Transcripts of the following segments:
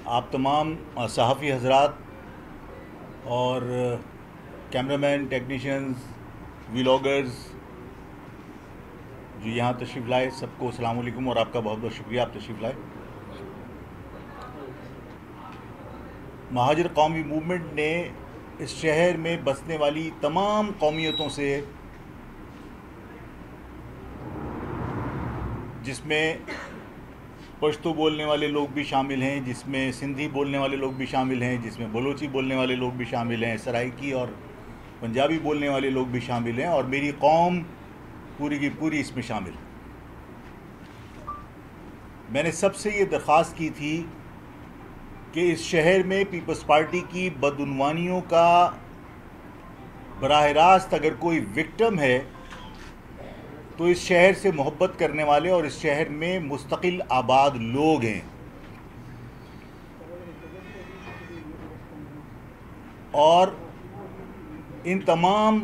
आप तमाम सहाफ़ी हज़रात और कैमरामैन, टेक्नीशियंस, व्लॉगर्स जो यहाँ तशरीफ़ लाए, सबको अस्सलाम वालेकुम और आपका बहुत बहुत शुक्रिया आप तशरीफ़ लाए। महाजर कौमी मूवमेंट ने इस शहर में बसने वाली तमाम कौमियतों से, जिसमें पश्तो बोलने वाले लोग भी शामिल हैं, जिसमें सिंधी बोलने वाले लोग भी शामिल हैं, जिसमें बलोची बोलने वाले लोग भी शामिल हैं, सराइकी और पंजाबी बोलने वाले लोग भी शामिल हैं और मेरी कौम पूरी की पूरी इसमें शामिल है। मैंने सबसे ये दरख्वास्त की थी कि इस शहर में पीपल्स पार्टी की बदउनवानियों का बराह रास्त अगर कोई विक्टिम है तो इस शहर से मोहब्बत करने वाले और इस शहर में मुस्तकिल आबाद लोग हैं। और इन तमाम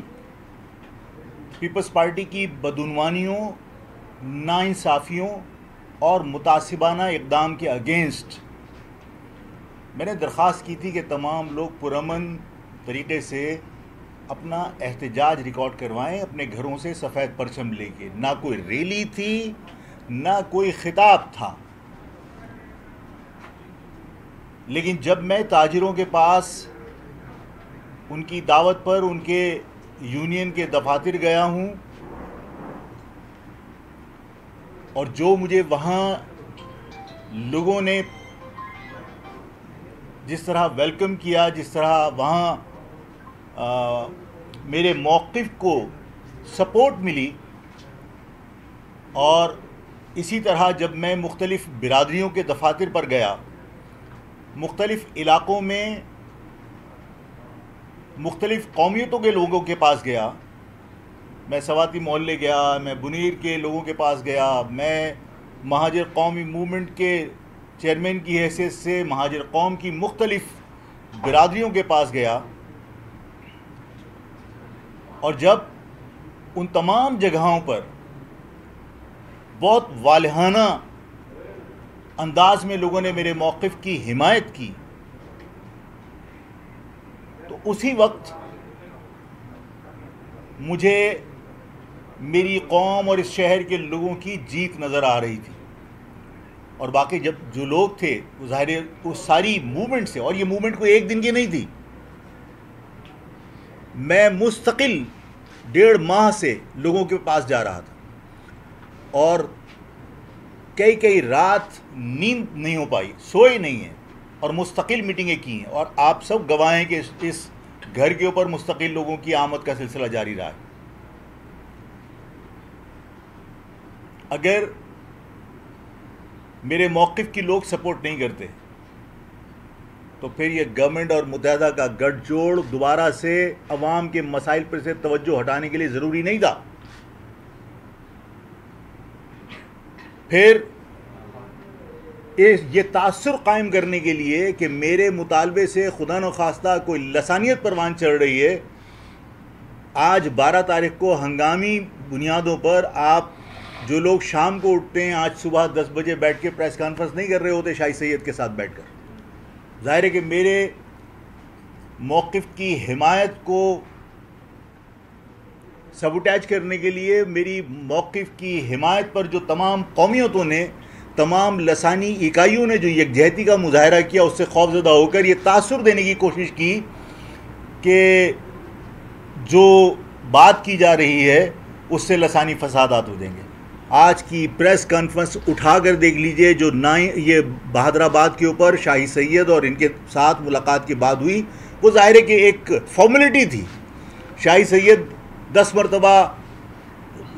पीपल्स पार्टी की बदउनवानियों, नाइंसाफ़ियों और मुतासिबाना इक़दाम के अगेंस्ट मैंने दरख्वास्त की थी कि तमाम लोग पुरअमन तरीक़े से अपना एहतजाज रिकॉर्ड करवाएं अपने घरों से सफ़ेद परचम लेके। ना कोई रैली थी, ना कोई खिताब था। लेकिन जब मैं ताजिरों के पास उनकी दावत पर उनके यूनियन के दफातर गया हूँ और जो मुझे वहाँ लोगों ने जिस तरह वेलकम किया, जिस तरह वहाँ मेरे मौक़िफ़ को सपोर्ट मिली, और इसी तरह जब मैं मुख्तलिफ़ बिरादरियों के दफातर पर गया, मुख्तलिफ़ इलाक़ों में मुख्तलिफ़ कौमियतों के लोगों के पास गया, मैं सवाती मोहल्ले गया, मैं बुनीर के लोगों के पास गया, मैं महाजर कौमी मूवमेंट के चेयरमैन की हैसियत से महाजर कौम की मुख्तलिफ़ बिरादरियों के पास गया, और जब उन तमाम जगहों पर बहुत वालहाना अंदाज में लोगों ने मेरे मौक़िफ़ की हिमायत की, तो उसी वक्त मुझे मेरी कौम और इस शहर के लोगों की जीत नज़र आ रही थी। और बाकी जब जो लोग थे वो ज़ाहिर उस सारी मूवमेंट से, और ये मूवमेंट कोई एक दिन की नहीं थी, मैं मुस्तकिल 1.5 माह से लोगों के पास जा रहा था और कई रात नींद नहीं हो पाई, सोए नहीं है और मुस्तकिल मीटिंगें की हैं। और आप सब गवाह हैं कि इस घर के ऊपर मुस्तकिल लोगों की आमद का सिलसिला जारी रहा है। अगर मेरे मौक़िफ़ की लोग सपोर्ट नहीं करते तो फिर ये गवर्नमेंट और मुत्तहदा का गठजोड़ दोबारा से अवाम के मसाइल पर से तवज्जो हटाने के लिए ज़रूरी नहीं था। फिर ये तासुर कायम करने के लिए कि मेरे मुतालबे से खुदा न खास्ता कोई लसानियत परवान चढ़ रही है, आज 12 तारीख को हंगामी बुनियादों पर आप जो लोग शाम को उठते हैं, आज सुबह 10 बजे बैठ के प्रेस कॉन्फ्रेंस नहीं कर रहे होते शाही सैयद के साथ बैठकर। ज़ाहिर है कि मेरे मौक़िफ़ की हिमायत को सबुटैज करने के लिए, मेरी मौक़िफ़ की हिमायत पर जो तमाम कौमियतों ने, तमाम लसानी इकाइयों ने जो यकजहती का मुजाहरा किया, उससे खौफज़दा होकर ये तासुर देने की कोशिश की कि जो बात की जा रही है उससे लसानी फसादात हो जाएंगे। आज की प्रेस कॉन्फ्रेंस उठाकर देख लीजिए, जो ये बहादुराबाद के ऊपर शाही सैयद और इनके साथ मुलाकात के बाद हुई, वो ज़ाहिर है कि एक फॉर्मेलिटी थी। शाही सैयद 10 मरतबा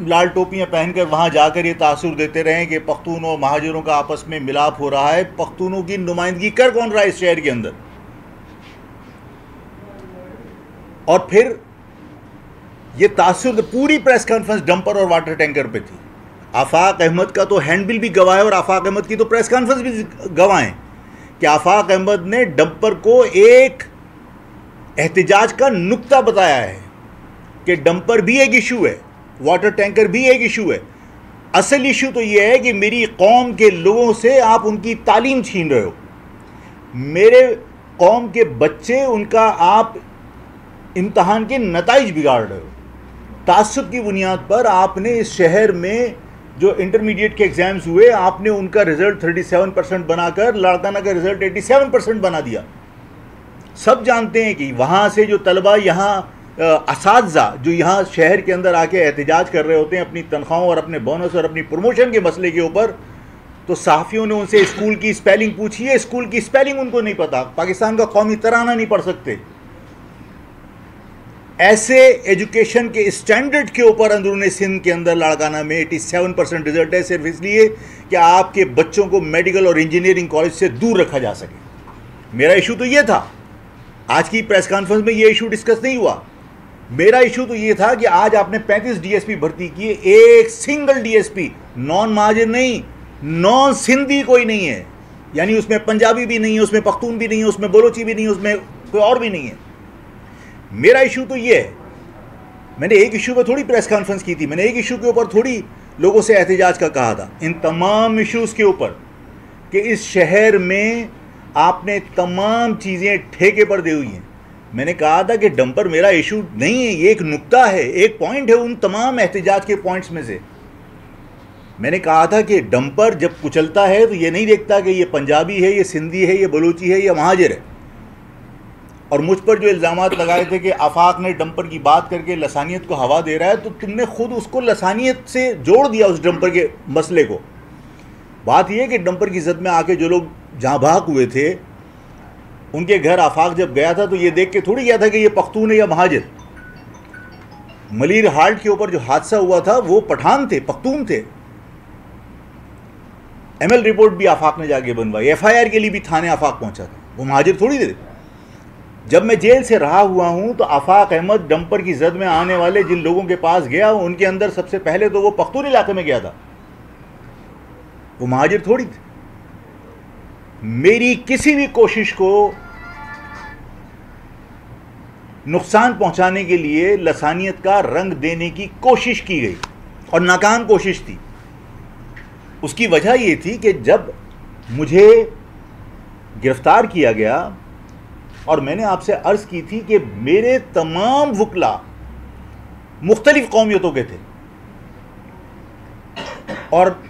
लाल टोपियाँ पहनकर वहाँ जाकर ये तासुर देते रहे कि पख्तून और महाजरों का आपस में मिलाप हो रहा है। पख्तूनों की नुमाइंदगी कर कौन रहा है इस शहर के अंदर? और फिर ये तासुर पूरी प्रेस कॉन्फ्रेंस डंपर और वाटर टैंकर पे थी। आफाक अहमद का तो हैंडबिल भी गवाह है और आफाक अहमद की तो प्रेस कॉन्फ्रेंस भी गवाह है कि आफाक अहमद ने डंपर को एक एहतजाज का नुक्ता बताया है कि डंपर भी एक इशू है, वाटर टैंकर भी एक इशू है। असल इशू तो यह है कि मेरी कौम के लोगों से आप उनकी तालीम छीन रहे हो। मेरे कौम के बच्चे, उनका आप इम्तहान के नताइज बिगाड़ रहे हो। तासुब की बुनियाद पर आपने इस शहर में जो इंटरमीडिएट के एग्ज़ाम्स हुए, आपने उनका रिज़ल्ट 37% बनाकर लाड़काना का रिज़ल्ट 87% बना दिया। सब जानते हैं कि वहाँ से जो तलबा यहाँ असातिज़ा जो यहाँ शहर के अंदर आके एहतजाज कर रहे होते हैं अपनी तनख्वाहों और अपने बोनस और अपनी प्रमोशन के मसले के ऊपर, तो सहाफ़ियों ने उनसे स्कूल की स्पेलिंग पूछी है, स्कूल की स्पेलिंग उनको नहीं पता, पाकिस्तान का कौमी तराना नहीं पढ़ सकते। ऐसे एजुकेशन के स्टैंडर्ड के ऊपर अंदरूनी सिंध के अंदर लाड़काना में 87% रिजल्ट है, सिर्फ इसलिए कि आपके बच्चों को मेडिकल और इंजीनियरिंग कॉलेज से दूर रखा जा सके। मेरा इशू तो ये था, आज की प्रेस कॉन्फ्रेंस में ये इशू डिस्कस नहीं हुआ। मेरा इशू तो ये था कि आज आपने 35 डीएसपी भर्ती किए, एक सिंगल डीएसपी नॉन महाजिर नहीं, नॉन सिंधी कोई नहीं है, यानी उसमें पंजाबी भी नहीं है, उसमें पख्तून भी नहीं है, उसमें बलोची भी नहीं है, उसमें कोई और भी नहीं है। मेरा इशू तो ये है, मैंने एक इशू पर थोड़ी प्रेस कॉन्फ्रेंस की थी, मैंने एक इशू के ऊपर थोड़ी लोगों से एहतजाज का कहा था, इन तमाम इशूज़ के ऊपर कि इस शहर में आपने तमाम चीज़ें ठेके पर दी हुई हैं। मैंने कहा था कि डंपर मेरा इशू नहीं है, ये एक नुक्ता है, एक पॉइंट है उन तमाम एहतजाज के पॉइंट्स में से। मैंने कहा था कि डंपर जब कुचलता है तो ये नहीं देखता कि ये पंजाबी है, ये सिंधी है, ये बलूची है, ये महाजिर है। और मुझ पर जो इल्ज़ामात लगाए थे कि आफाक ने डंपर की बात करके लसानियत को हवा दे रहा है, तो तुमने खुद उसको लसानियत से जोड़ दिया उस डंपर के मसले को। बात यह कि डंपर की ज़द में आके जो लोग जहाँ भाग हुए थे, उनके घर आफाक जब गया था तो ये देख के थोड़ी गया था कि ये पख्तून है या महाजिर। मलीर हाल्ट के ऊपर जो हादसा हुआ था वो पठान थे, पख्तून थे। एमएल रिपोर्ट भी आफाक ने जाके बनवाई, एफआईआर के लिए भी थाने आफाक पहुंचा था, वो महाजिर थोड़ी थे। जब मैं जेल से रहा हुआ हूं तो आफाक अहमद डंपर की जद में आने वाले जिन लोगों के पास गया, उनके अंदर सबसे पहले तो वो पख्तून इलाके में गया था, वो महाजिर थोड़ी थे। मेरी किसी भी कोशिश को नुकसान पहुंचाने के लिए लसानियत का रंग देने की कोशिश की गई और नाकाम कोशिश थी। उसकी वजह यह थी कि जब मुझे गिरफ्तार किया गया और मैंने आपसे अर्ज़ की थी कि मेरे तमाम वकला मुख्तलिफ कौमियतों के थे और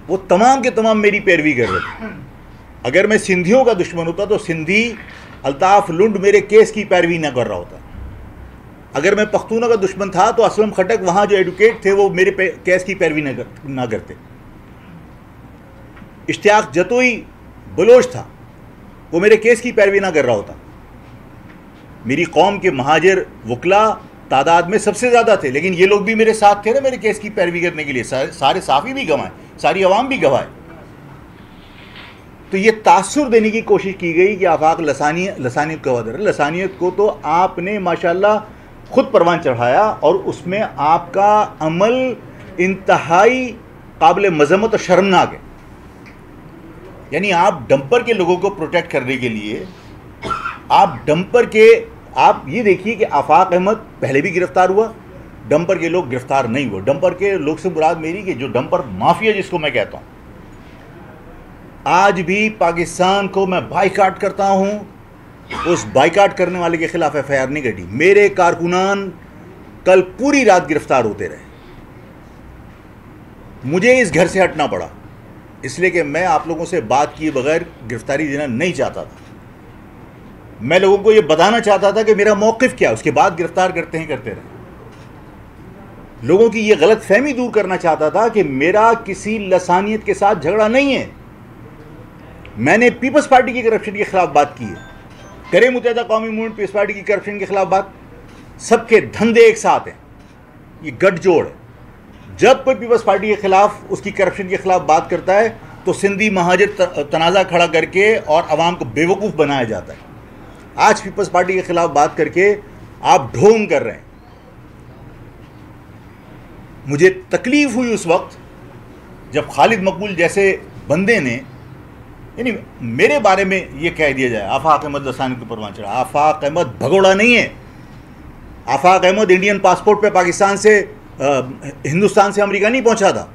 वो तमाम के तमाम मेरी पैरवी कर रहे थे। अगर मैं सिंधियों का दुश्मन होता तो सिंधी अल्ताफ़ लुंड मेरे केस की पैरवी ना कर रहा होता। अगर मैं पख्तूनों का दुश्मन था तो असलम खटक वहाँ जो एडवोकेट थे वो मेरे केस की पैरवी ना करते। इश्तियाक जतोई बलोच था, वो मेरे केस की पैरवी ना कर रहा होता। मेरी कौम के महाजिर वकला तादाद में सबसे ज़्यादा थे, लेकिन ये लोग भी मेरे साथ थे ना मेरे केस की पैरवी करने के लिए। सारे साफ़ी भी गवाए, सारी अवाम भी गवाए। तो ये तासुर देने की कोशिश की गई कि आफाक लसानियत का वादा। लसानियत को तो आपने माशाल्लाह खुद परवान चढ़ाया और उसमें आपका अमल इंतहाई काबिल मज़म्मत और शर्मनाक है। यानी आप डंपर के लोगों को प्रोटेक्ट करने के लिए आप ये देखिए कि आफाक अहमद पहले भी गिरफ्तार हुआ, डंपर के लोग गिरफ्तार नहीं हुए। डंपर के लोग से मुराद मेरी कि जो डंपर माफिया जिसको मैं कहता हूँ, आज भी पाकिस्तान को मैं बाइकाट करता हूँ, उस बाइकाट करने वाले के खिलाफ एफआईआर नहीं कटी। मेरे कारकुनान कल पूरी रात गिरफ्तार होते रहे, मुझे इस घर से हटना पड़ा इसलिए कि मैं आप लोगों से बात किए बगैर गिरफ्तारी देना नहीं चाहता था। मैं लोगों को ये बताना चाहता था कि मेरा मौक़िफ़ क्या है, उसके बाद गिरफ्तार करते रहे। लोगों की ये गलत फहमी दूर करना चाहता था कि मेरा किसी लसानियत के साथ झगड़ा नहीं है। मैंने पीपल्स पार्टी की करप्शन के खिलाफ बात की है, करे मुत्तहिदा कौमी मूवमेंट पीपल्स पार्टी की करप्शन के खिलाफ बात, सबके धंधे एक साथ हैं, ये गठजोड़ है। जब कोई पीपल्स पार्टी के खिलाफ उसकी करप्शन के खिलाफ बात करता है तो सिंधी महाजिर तनाज़ा खड़ा करके और आवाम को बेवकूफ़ बनाया जाता है। आज पीपल्स पार्टी के खिलाफ बात करके आप ढोंग कर रहे हैं। मुझे तकलीफ़ हुई उस वक्त जब खालिद मकबूल जैसे बंदे ने, यानी मेरे बारे में ये कह दिया जाए आफाक अहमद लसानी के परवान चढ़ा। आफाक अहमद भगोड़ा नहीं है। आफाक अहमद इंडियन पासपोर्ट पे पाकिस्तान से हिंदुस्तान से अमेरिका नहीं पहुंचा था।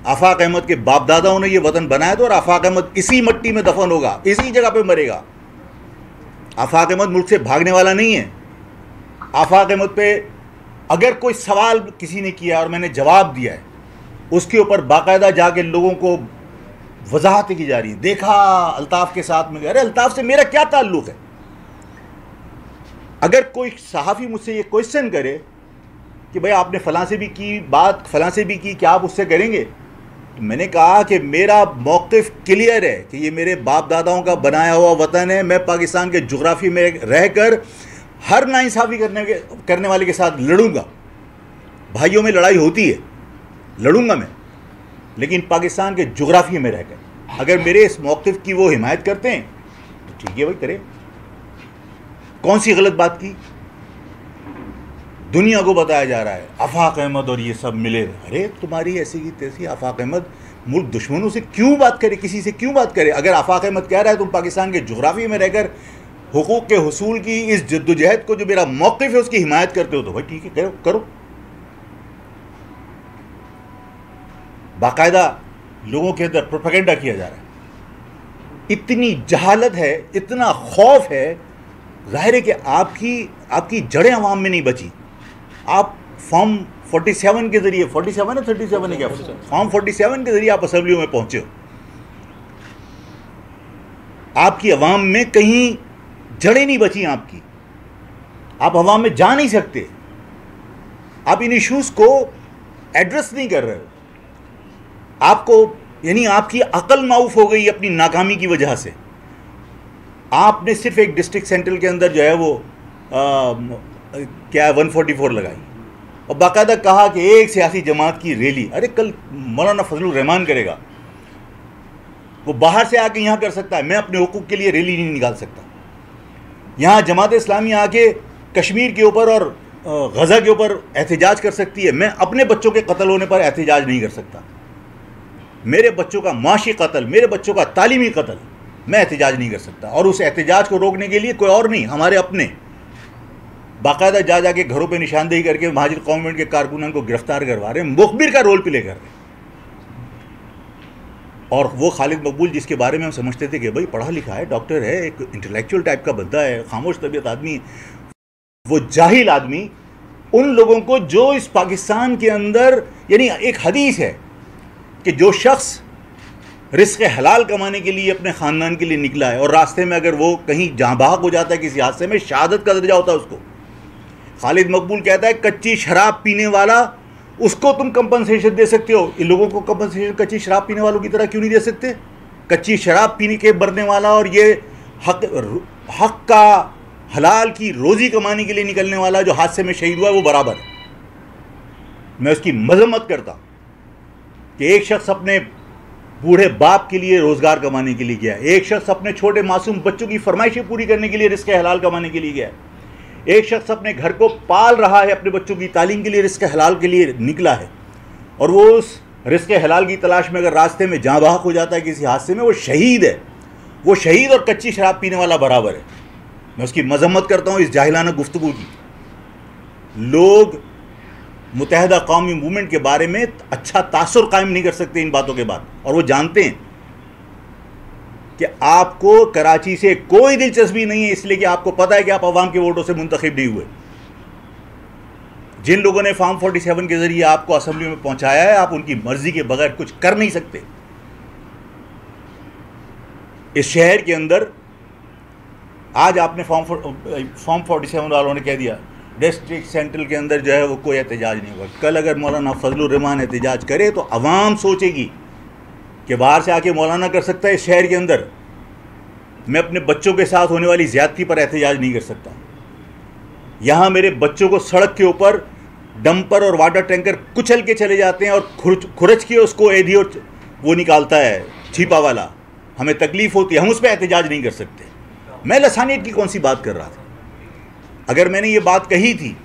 आफाक अहमद के बाप दादाओं ने ये वतन बनाया था और आफाक अहमद इसी मट्टी में दफन होगा, इसी जगह पे मरेगा। आफाक अहमद मुल्क से भागने वाला नहीं है। आफाक अहमद पे अगर कोई सवाल किसी ने किया और मैंने जवाब दिया है, उसके ऊपर बाकायदा जाके लोगों को वजाहत की जा रही है। देखा अल्ताफ़ के साथ में, अरे अल्ताफ़ से मेरा क्या ताल्लुक़ है? अगर कोई सहाफ़ी मुझसे ये क्वेश्चन करे कि भाई आपने फ़लाँ से भी की बात, फ़लाँ से भी की, क्या आप उससे करेंगे? तो मैंने कहा कि मेरा मौक़िफ़ क्लियर है कि ये मेरे बाप दादाओं का बनाया हुआ वतन है। मैं पाकिस्तान के जोग्राफ़ी में रहकर हर नाइंसाफ़ी करने वाले के साथ लड़ूंगा। भाइयों में लड़ाई होती है, लड़ूंगा मैं, लेकिन पाकिस्तान के जोग्राफ़ी में रहकर। अगर मेरे इस मौक़िफ़ की वो हिमायत करते हैं तो ठीक है भाई, करें। कौन सी गलत बात की? दुनिया को बताया जा रहा है आफाक अहमद और ये सब मिले। अरे तुम्हारी ऐसी की तैसी आफाक अहमद मुल्क दुश्मनों से क्यों बात करे, किसी से क्यों बात करे? अगर आफाक अहमद कह रहा है तुम पाकिस्तान के जोग्राफ़ी में रहकर हुकूक़ के हुसूल की इस जद्दोजहद को, जो मेरा मौक़िफ़ है, उसकी हिमायत करते हो, तो भाई ठीक है, करो करो। बाकायदा लोगों के अंदर प्रोपेगेंडा किया जा रहा है। इतनी जहालत है, इतना खौफ है। ज़ाहिर है कि आपकी जड़ें अवाम में नहीं बची। आप फॉर्म 47 के ज़रिए, 47 है 37 है क्या, फॉर्म 47 के ज़रिए आप असेंबलियों में पहुंचे हो। आपकी अवाम में कहीं जड़ें नहीं बची आपकी, आप अवाम में जा नहीं सकते, आप इन इश्यूज़ को एड्रेस नहीं कर रहे हो। आपको यानी आपकी अकल माऊफ हो गई अपनी नाकामी की वजह से। आपने सिर्फ एक डिस्ट्रिक्ट सेंट्रल के अंदर जो है वो क्या 144 लगाई और बाकायदा कहा कि एक सियासी जमात की रैली। अरे कल मौलाना फजलुर रहमान करेगा, वो बाहर से आके यहाँ कर सकता है, मैं अपने हुकूक के लिए रैली नहीं निकाल सकता। यहाँ जमात इस्लामी आके कश्मीर के ऊपर और गज़ा के ऊपर एहतजाज कर सकती है, मैं अपने बच्चों के कत्ल होने पर एहतजाज नहीं कर सकता। मेरे बच्चों का माशी कत्ल, मेरे बच्चों का तालीमी कत्ल मैं एहतजाज नहीं कर सकता। और उस एहतजाज को रोकने के लिए कोई और नहीं, हमारे अपने बाकायदा जा जाके घरों पे निशानदेही करके महाजिर कौम के कारकुनान को गिरफ्तार करवा रहे हैं, मुखबिर का रोल प्ले कर रहे हैं। और वो खालिद मकबूल जिसके बारे में हम समझते थे कि भाई पढ़ा लिखा है, डॉक्टर है, एक इंटेलेक्चुअल टाइप का बंदा है, खामोश तबीयत आदमी, वो जाहिल आदमी उन लोगों को जो इस पाकिस्तान के अंदर, यानी एक हदीस है कि जो शख्स रिस्क हलाल कमाने के लिए अपने ख़ानदान के लिए निकला है और रास्ते में अगर वो कहीं जहाँ बहक हो जाता है किसी हादसे में, शहादत का दर्जा होता है उसको। खालिद मकबूल कहता है कच्ची शराब पीने वाला, उसको तुम कंपनसेशन दे सकते हो, इन लोगों को कंपनसेशन कच्ची शराब पीने वालों की तरह क्यों नहीं दे सकते? कच्ची शराब पीने के मरने वाला और ये हक का हलाल की रोज़ी कमाने के लिए निकलने वाला जो हादसे में शहीद हुआ है वो बराबर है। मैं उसकी मजम्मत करता कि एक शख्स अपने बूढ़े बाप के लिए रोज़गार कमाने के लिए गया, एक शख्स अपने छोटे मासूम बच्चों की फरमाइशें पूरी करने के लिए रिस्क हलाल कमाने के लिए गया, एक शख्स अपने घर को पाल रहा है, अपने बच्चों की तालीम के लिए रिस्क हलाल के लिए निकला है, और वो उस रिस्क हलाल की तलाश में अगर रास्ते में जहाँ बहक हो जाता है किसी हादसे में, वो शहीद है। वो शहीद और कच्ची शराब पीने वाला बराबर है। मैं उसकी मजम्मत करता हूँ इस जाहिलाना गुफ्तगू की। लोग मुत्तहिदा कौमी मूवमेंट के बारे में अच्छा तासुर कायम नहीं कर सकते इन बातों के बाद, और वो जानते हैं कि आपको कराची से कोई दिलचस्पी नहीं है, इसलिए कि आपको पता है कि आप अवाम के वोटों से मुंतखब नहीं हुए। जिन लोगों ने फॉर्म 47 के जरिए आपको असेंबली में पहुंचाया है, आप उनकी मर्जी के बगैर कुछ कर नहीं सकते। इस शहर के अंदर आज आपने फॉर्म 47 वालों ने कह दिया डिस्ट्रिक्ट सेंट्रल के अंदर जो है वो कोई एहतजाज नहीं होगा। कल अगर मौलाना फजलुर रहमान एहतजाज करे तो अवाम सोचेगी कि बाहर से आके मौलाना कर सकता है इस शहर के अंदर, मैं अपने बच्चों के साथ होने वाली ज़्यादती पर एहतजाज नहीं कर सकता। यहाँ मेरे बच्चों को सड़क के ऊपर डंपर और वाटर टैंकर कुचल के चले जाते हैं और खुरच के उसको एधी और वो निकालता है छिपा वाला, हमें तकलीफ़ होती है, हम उस पर एहतजाज नहीं कर सकते। मैं लसानियत की कौन सी बात कर रहा था? अगर मैंने ये बात कही थी,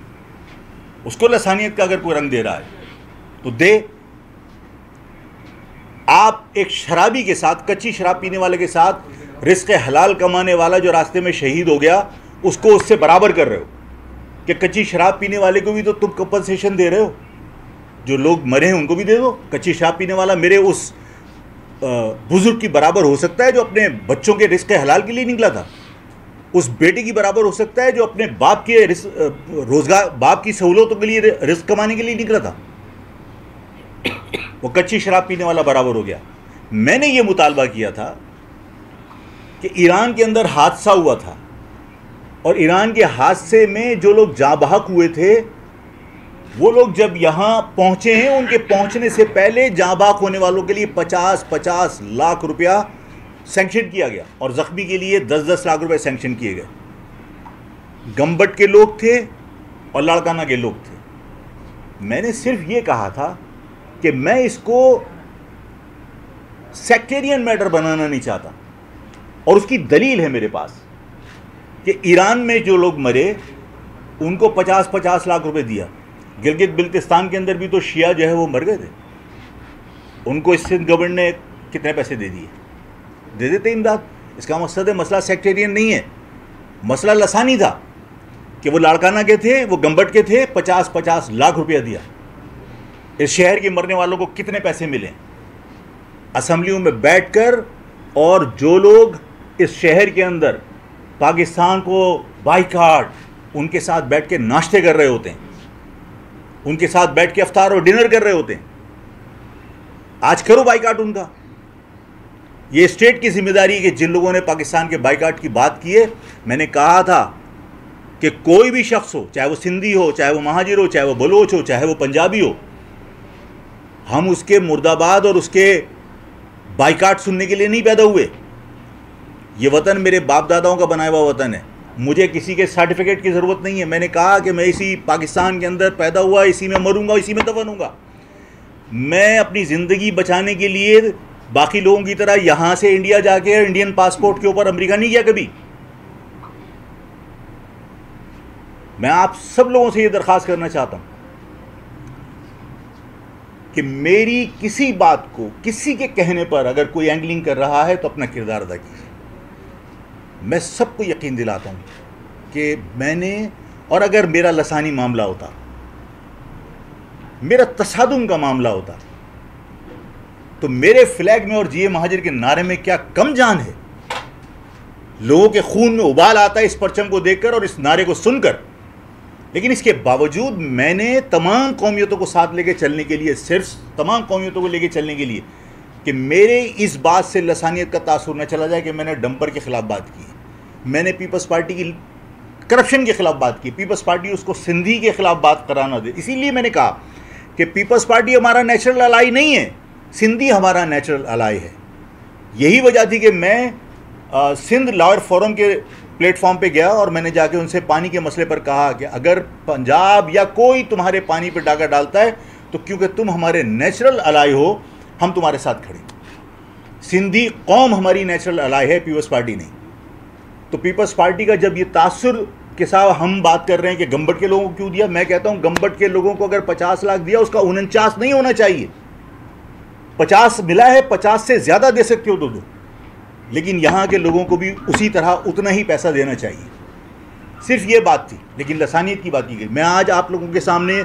उसको लसानियत का अगर कोई रंग दे रहा है तो दे। आप एक शराबी के साथ, कच्ची शराब पीने वाले के साथ रिस्क हलाल कमाने वाला जो रास्ते में शहीद हो गया, उसको उससे बराबर कर रहे हो कि कच्ची शराब पीने वाले को भी तो तुम कंपनसेशन दे रहे हो। जो लोग मरे हैं उनको भी दे दो। कच्ची शराब पीने वाला मेरे उस बुजुर्ग की बराबर हो सकता है जो अपने बच्चों के रिस्क हलाल के लिए निकला था, उस बेटे की बराबर हो सकता है जो अपने बाप के रोजगार, बाप की सहूलतों के लिए रिस्क कमाने के लिए निकला था। वो कच्ची शराब पीने वाला बराबर हो गया। मैंने ये मुतालबा किया था कि ईरान के अंदर हादसा हुआ था और ईरान के हादसे में जो लोग जाँ बहक हुए थे वो लोग जब यहाँ पहुँचे हैं, उनके पहुँचने से पहले जाँ बहक होने वालों के लिए 50-50 लाख रुपया सैंक्शन किया गया और ज़ख्मी के लिए 10-10 लाख रुपए सैंक्शन किए गए। गंबट के लोग थे और लाड़काना के लोग थे। मैंने सिर्फ ये कहा था कि मैं इसको सेक्टेरियन मैटर बनाना नहीं चाहता और उसकी दलील है मेरे पास कि ईरान में जो लोग मरे उनको 50-50 लाख रुपए दिया। गिलगित बिल्तिस्तान के अंदर भी तो शिया जो है वो मर गए थे, उनको इस सिंध गवर्नमेंट ने कितने पैसे दे दिए, दे देते इमदाद। इसका मकसद है मसला सेक्टेरियन नहीं है, मसला लसानी था कि वो लाड़काना के थे, वो गंबट के थे, 50-50 लाख रुपया दिया। इस शहर के मरने वालों को कितने पैसे मिले असेंबलियों में बैठकर, और जो लोग इस शहर के अंदर पाकिस्तान को बाइकाट, उनके साथ बैठ के नाश्ते कर रहे होते हैं, उनके साथ बैठ के अफ्तार और डिनर कर रहे होते हैं। आज करो बाइकाट उनका। ये स्टेट की जिम्मेदारी है कि जिन लोगों ने पाकिस्तान के बाइकाट की बात की है, मैंने कहा था कि कोई भी शख्स हो, चाहे वो सिंधी हो, चाहे वो महाजिर हो, चाहे वो बलोच हो, चाहे वो पंजाबी हो, हम उसके मुर्दाबाद और उसके बाइकाट सुनने के लिए नहीं पैदा हुए। ये वतन मेरे बाप दादाओं का बनाया हुआ वतन है, मुझे किसी के सर्टिफिकेट की ज़रूरत नहीं है। मैंने कहा कि मैं इसी पाकिस्तान के अंदर पैदा हुआ, इसी में मरूंगा, इसी में दफन होऊंगा। मैं अपनी ज़िंदगी बचाने के लिए बाकी लोगों की तरह यहाँ से इंडिया जाके इंडियन पासपोर्ट के ऊपर अमेरिका नहीं गया कभी। मैं आप सब लोगों से ये दरख्वास्त करना चाहता हूँ कि मेरी किसी बात को किसी के कहने पर अगर कोई एंगलिंग कर रहा है तो अपना किरदार अदा कीजिए। मैं सबको यकीन दिलाता हूँ कि मैंने, और अगर मेरा लसानी मामला होता, मेरा तसादुम का मामला होता, तो मेरे फ्लैग में और जिए महाजिर के नारे में क्या कम जान है। लोगों के खून में उबाल आता है इस परचम को देखकर और इस नारे को सुनकर। लेकिन इसके बावजूद मैंने तमाम कौमियतों को साथ लेके चलने के लिए, सिर्फ तमाम कौमियतों को लेके चलने के लिए कि मेरे इस बात से लसानियत का तासुर न चला जाए कि मैंने डंपर के ख़िलाफ़ बात की, मैंने पीपल्स पार्टी की करप्शन के ख़िलाफ़ बात की, पीपल्स पार्टी उसको सिंधी के ख़िलाफ़ बात कराना दे। इसीलिए मैंने कहा कि पीपल्स पार्टी हमारा नेचुरल अलाई नहीं है, सिंधी हमारा नेचुरल अलाई है। यही वजह थी कि मैं सिंध लॉयर फोरम के प्लेटफॉर्म पे गया और मैंने जाके उनसे पानी के मसले पर कहा कि अगर पंजाब या कोई तुम्हारे पानी पर डाका डालता है तो क्योंकि तुम हमारे नेचुरल अलाई हो, हम तुम्हारे साथ खड़े। सिंधी कौम हमारी नेचुरल अलाई है, पीपल्स पार्टी नहीं। तो पीपल्स पार्टी का जब ये तासुर के साथ हम बात कर रहे हैं कि गंबट के लोगों को क्यों दिया, मैं कहता हूँ गंबट के लोगों को अगर 50 लाख दिया उसका 49 नहीं होना चाहिए। 50 मिला है, 50 से ज़्यादा दे सकते हो तो दो, लेकिन यहाँ के लोगों को भी उसी तरह उतना ही पैसा देना चाहिए। सिर्फ ये बात थी, लेकिन लसानियत की बात की गई। मैं आज आप लोगों के सामने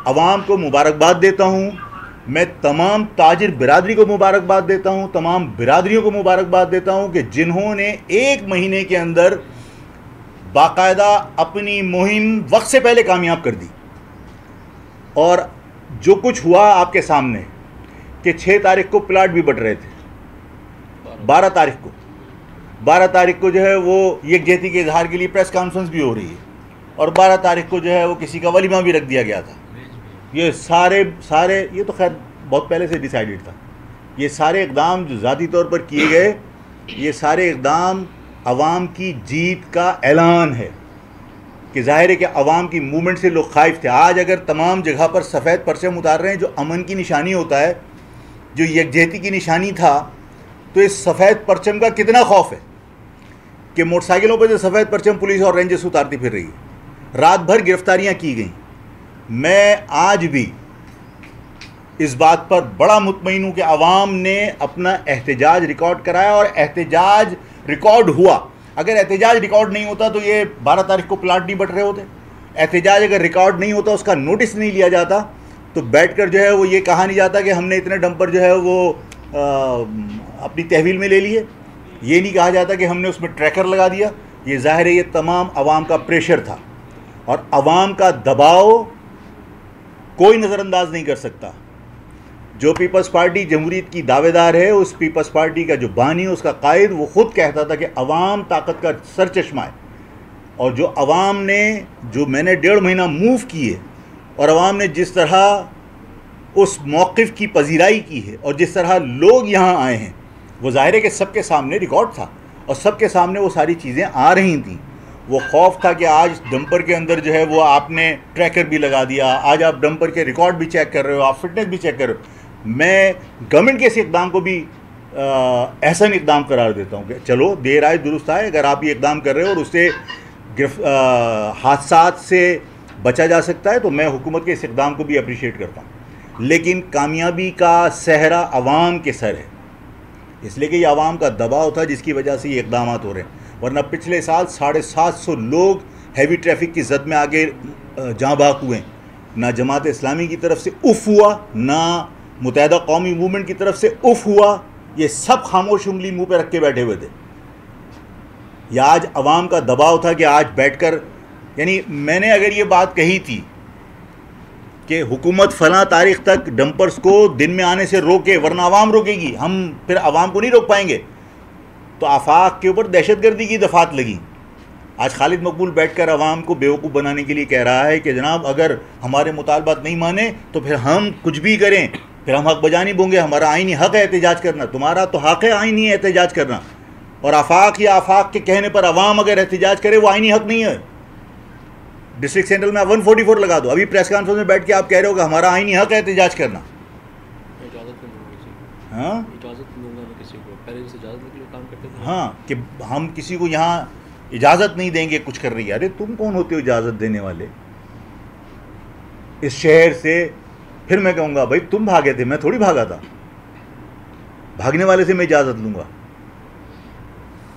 अवाम को मुबारकबाद देता हूँ, मैं तमाम ताजिर बिरादरी को मुबारकबाद देता हूँ, तमाम बिरादरियों को मुबारकबाद देता हूँ कि जिन्होंने 1 महीने के अंदर बाकायदा अपनी मुहिम वक्त से पहले कामयाब कर दी। और जो कुछ हुआ आपके सामने कि 6 तारीख को प्लाट भी बट रहे थे, 12 तारीख को जो है वो यकजहती के इजहार के लिए प्रेस कॉन्फ्रेंस भी हो रही है, और 12 तारीख को जो है वो किसी का वलीमा भी रख दिया गया था। ये सारे ये तो खैर बहुत पहले से डिसाइडेड था। ये सारे इक़दाम जो ज़ाती तौर पर किए गए, ये सारे इक़दाम अवाम की जीत का ऐलान है कि ज़ाहिर है कि अवाम की मूवमेंट से लोग खाइफ थे। आज अगर तमाम जगह पर सफ़ेद परचम उतार रहे हैं, जो अमन की निशानी होता है, जो यकजहती की निशानी था, तो इस सफ़ेद परचम का कितना खौफ है कि मोटरसाइकिलों पर जो सफ़ेद परचम पुलिस और रेंजर्स उतारती फिर रही है। रात भर गिरफ्तारियां की गई। मैं आज भी इस बात पर बड़ा मुतमईन हूँ कि अवाम ने अपना एहतजाज रिकॉर्ड कराया और एहतजाज रिकॉर्ड हुआ। अगर एहतजाज रिकॉर्ड नहीं होता तो ये 12 तारीख को प्लाट नहीं बट रहे होते। एहतजाज अगर रिकॉर्ड नहीं होता, उसका नोटिस नहीं लिया जाता, तो बैठकर जो है वो ये कहा नहीं जाता कि हमने इतने डंपर जो है वो अपनी तहवील में ले लिए। ये नहीं कहा जाता कि हमने उसमें ट्रैकर लगा दिया। ये ज़ाहिर है ये तमाम आवाम का प्रेशर था, और आवाम का दबाव कोई नज़रअंदाज नहीं कर सकता। जो पीपल्स पार्टी जमहूरियत की दावेदार है, उस पीपल्स पार्टी का जो बानी, उसका कायद, वो ख़ुद कहता था कि अवाम ताकत का सरचश्मा है। और जो अवाम ने, जो मैंने 1.5 महीना मूव किए, और अवाम ने जिस तरह उस मौक़िफ़ की पजीराई की है और जिस तरह लोग यहाँ आए हैं, वो ज़ाहिर है कि सबके सामने रिकॉर्ड था और सबके सामने वो सारी चीज़ें आ रही थी। वो खौफ था कि आज डंपर के अंदर जो है वो आपने ट्रैकर भी लगा दिया, आज आप डंपर के रिकॉर्ड भी चेक कर रहे हो, आप फिटनेस भी चेक कर रहे हो। मैं गवर्नमेंट के इस इक़दाम को भी एहसन इक़दाम करार देता हूँ कि चलो देर आए दुरुस्त आए। अगर आप ये इक़दाम कर रहे हो और उससे हादसात से बचा जा सकता है तो मैं हुकूमत के इस इक़दाम को भी अप्रिशिएट करता हूँ। लेकिन कामयाबी का सहरा अवाम के सर है, इसलिए कि ये अवाम का दबाव था जिसकी वजह से ये इक़दाम हो रहे हैं। वरना पिछले साल 750 लोग हैवी ट्रैफिक की जद में आगे जाँ बाक हुए। ना जमात इस्लामी की तरफ से उफ़ हुआ, ना मुत्तहिदा कौमी मूवमेंट की तरफ से उफ़ हुआ। ये सब खामोश उंगली मुंह पे रख के बैठे हुए थे। या आज अवाम का दबाव था कि आज बैठकर, यानी मैंने अगर ये बात कही थी कि हुकूमत फ़लाँ तारीख़ तक डंपर्स को दिन में आने से रोके वरना आवाम रोकेगी, हम फिर आवाम को नहीं रोक पाएंगे, तो आफाक के ऊपर दहशतगर्दी की दफ़ात लगी। आज खालिद मकबूल बैठकर आवाम को बेवकूफ़ बनाने के लिए कह रहा है कि जनाब अगर हमारे मुतालबात नहीं माने तो फिर हम कुछ भी करें, फिर हम हक बजा नहीं बोंगे, हमारा आइनी हक़ है एहतजाज करना। तुम्हारा तो हक़ है आइनी एहतजाज करना, और आफाक या आफाक के कहने पर आवाम अगर एहतजाज करे वो आइनी हक़ नहीं है। डिस्ट्रिक्ट सेंट्रल में 144 लगा दो। अभी प्रेस कॉन्फ्रेंस में बैठ के आप कह रहे हो कि हमारा आइनी हक़ है एहतजाज करना। हाँ, हाँ, कि हम किसी को यहाँ इजाज़त नहीं देंगे कुछ कर रही है। अरे तुम कौन होते हो इजाज़त देने वाले इस शहर से? फिर मैं कहूँगा भाई तुम भागे थे, मैं थोड़ी भागा था। भागने वाले से मैं इजाज़त लूँगा?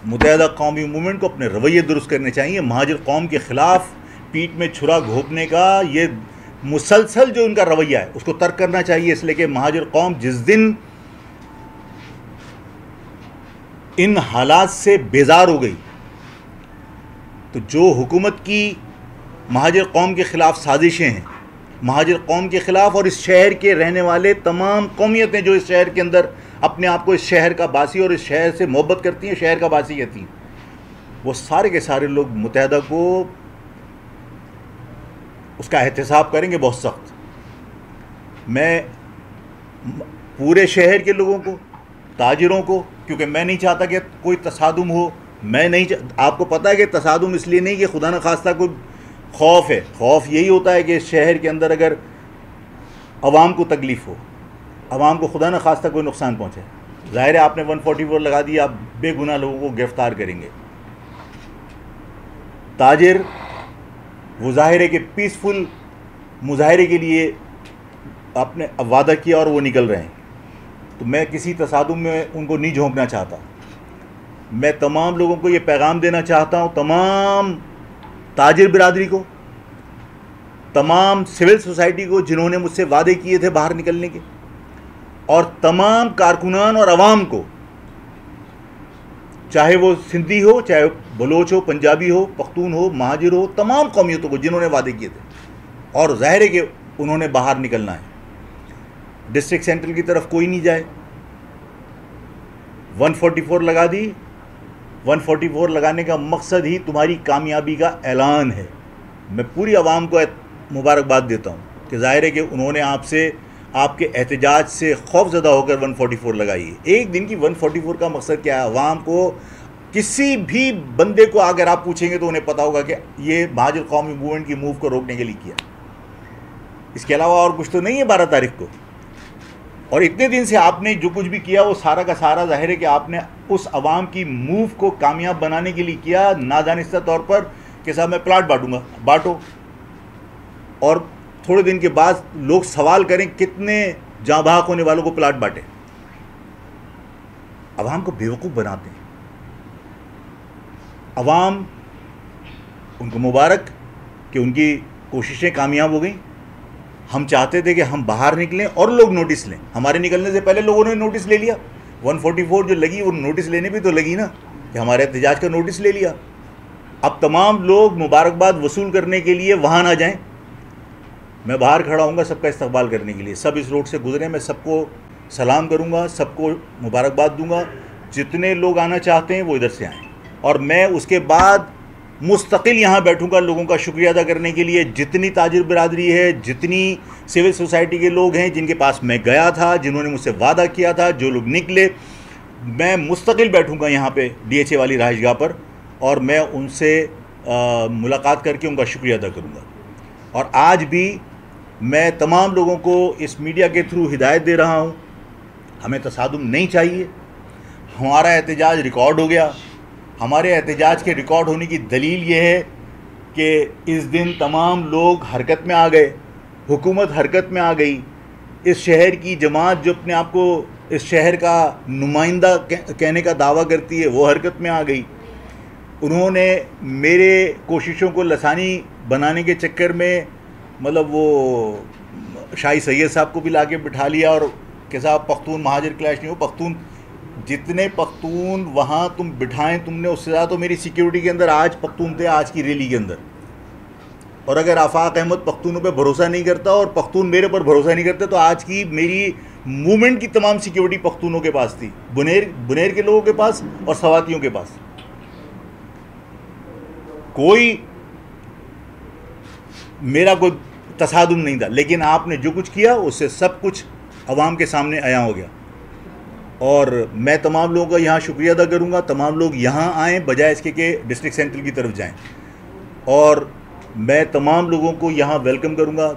मुत्तहिदा कौमी मूवमेंट को अपने रवैये दुरुस्त करने चाहिए। महाजिर कौम के ख़िलाफ़ पीठ में छुरा घोंपने का ये मुसलसल जो उनका रवैया है उसको तर्क करना चाहिए। इसलिए कि महाजिर कौम जिस दिन इन हालात से बेजार हो गई तो जो हुकूमत की महाजिर कौम के ख़िलाफ़ साजिशें हैं, महाजिर कौम के ख़िलाफ़ और इस शहर के रहने वाले तमाम कौमियतें जो इस शहर के अंदर अपने आप को इस शहर का बासी और इस शहर से मोहब्बत करती हैं, शहर का बासी कहती हैं, वो सारे के सारे लोग मुत्तहिदा को उसका एहतसाब करेंगे बहुत सख्त। मैं पूरे शहर के लोगों को, ताजिरों को, क्योंकि मैं नहीं चाहता कि कोई तसादुम हो, मैं नहीं आपको पता है कि तसादुम इसलिए नहीं कि खुदा न खास्ता कोई खौफ है। खौफ यही होता है कि इस शहर के अंदर अगर अवाम को तकलीफ़ हो, अवाम को खुदा न खास्ता कोई नुकसान पहुँचे। ज़ाहिर है आपने 144 लगा दिया, आप बेगुनाह लोगों को गिरफ़्तार करेंगे। ताजिर वो ज़ाहिर है कि पीसफुल मुजाहरे के लिए आपने वादा किया और वो निकल रहे हैं, तो मैं किसी तसादुम में उनको नहीं झोंकना चाहता। मैं तमाम लोगों को ये पैगाम देना चाहता हूँ, तमाम ताजिर बिरादरी को, तमाम सिविल सोसाइटी को जिन्होंने मुझसे वादे किए थे बाहर निकलने के, और तमाम कारकुनान और अवाम को, चाहे वो सिंधी हो, चाहे बलोच हो, पंजाबी हो, पख्तून हो, महाजिर हो, तमाम कौमियतों को जिन्होंने वादे किए थे और ज़ाहिर है कि उन्होंने बाहर निकलना है। डिस्ट्रिक्ट सेंट्रल की तरफ कोई नहीं जाए। 144 लगा दी। 144 लगाने का मकसद ही तुम्हारी कामयाबी का ऐलान है। मैं पूरी आवाम को मुबारकबाद देता हूँ कि ज़ाहिर है कि उन्होंने आपसे, आपके एहतजाज से खौफज़दा होकर 144 लगाई है। एक दिन की 144 का मकसद क्या है? आवाम को, किसी भी बंदे को अगर आप पूछेंगे तो उन्हें पता होगा कि ये महाजिर कौमी मूवमेंट की मूव को रोकने के लिए किया, इसके अलावा और कुछ तो नहीं है 12 तारीख को। और इतने दिन से आपने जो कुछ भी किया वो सारा का सारा ज़ाहिर है कि आपने उस आवाम की मूव को कामयाब बनाने के लिए किया, नादानिस्ता तौर पर कि साहब मैं प्लाट बांटूंगा, बांटो, और थोड़े दिन के बाद लोग सवाल करें कितने जाँ बहक होने वालों को प्लाट बांटे। अवाम को बेवकूफ़ बनाते हैं। अवाम, उनको मुबारक कि उनकी कोशिशें कामयाब हो गई। हम चाहते थे कि हम बाहर निकलें और लोग नोटिस लें। हमारे निकलने से पहले लोगों ने नोटिस ले लिया। 144 जो लगी वो नोटिस लेने भी तो लगी ना, कि हमारे एहतजाज का नोटिस ले लिया। अब तमाम लोग मुबारकबाद वसूल करने के लिए वहाँ ना जाएं। मैं बाहर खड़ा हूँगा सबका इस्तकबाल करने के लिए। सब इस रोड से गुजरे, मैं सबको सलाम करूँगा, सबको मुबारकबाद दूँगा। जितने लोग आना चाहते हैं वो इधर से आएँ, और मैं उसके बाद मुस्तकिल यहाँ बैठूँगा लोगों का शुक्रिया अदा करने के लिए। जितनी ताजिर बिरादरी है, जितनी सिविल सोसाइटी के लोग हैं जिनके पास मैं गया था, जिन्होंने मुझसे वादा किया था, जो लोग निकले, मैं मुस्तकिल बैठूँगा यहाँ पे DHA वाली रहायशगाह पर, और मैं उनसे मुलाकात करके उनका शुक्रिया अदा करूँगा। और आज भी मैं तमाम लोगों को इस मीडिया के थ्रू हिदायत दे रहा हूँ, हमें तसादुम नहीं चाहिए। हमारा एहतजाज रिकॉर्ड हो गया। हमारे एहतजाज के रिकॉर्ड होने की दलील ये है कि इस दिन तमाम लोग हरकत में आ गए, हुकूमत हरकत में आ गई। इस शहर की जमात जो अपने आप को इस शहर का नुमाइंदा कहने का दावा करती है, वो हरकत में आ गई। उन्होंने मेरे कोशिशों को लसानी बनाने के चक्कर में मतलब वो शाही सैयद साहब को भी लाके बिठा लिया, और कि साहब पख्तून महाजर क्लैश नहीं हो, पख्तून जितने पख्तून वहाँ तुम बिठाएं तुमने, उससे ज़्यादा तो मेरी सिक्योरिटी के अंदर आज पख्तून थे, आज की रैली के अंदर। और अगर आफाक अहमद पख्तूनों पे भरोसा नहीं करता और पख्तून मेरे पर भरोसा नहीं करते, तो आज की मेरी मूवमेंट की तमाम सिक्योरिटी पख्तूनों के पास थी, बुनेर के लोगों के पास और सवातियों के पास। कोई मेरा कोई तसादुम नहीं था, लेकिन आपने जो कुछ किया उससे सब कुछ अवाम के सामने आया हो गया। और मैं तमाम लोगों का यहाँ शुक्रिया अदा करूँगा। तमाम लोग यहाँ आएँ बजाय इसके कि डिस्ट्रिक्ट सेंट्रल की तरफ जाएँ, और मैं तमाम लोगों को यहाँ वेलकम करूँगा।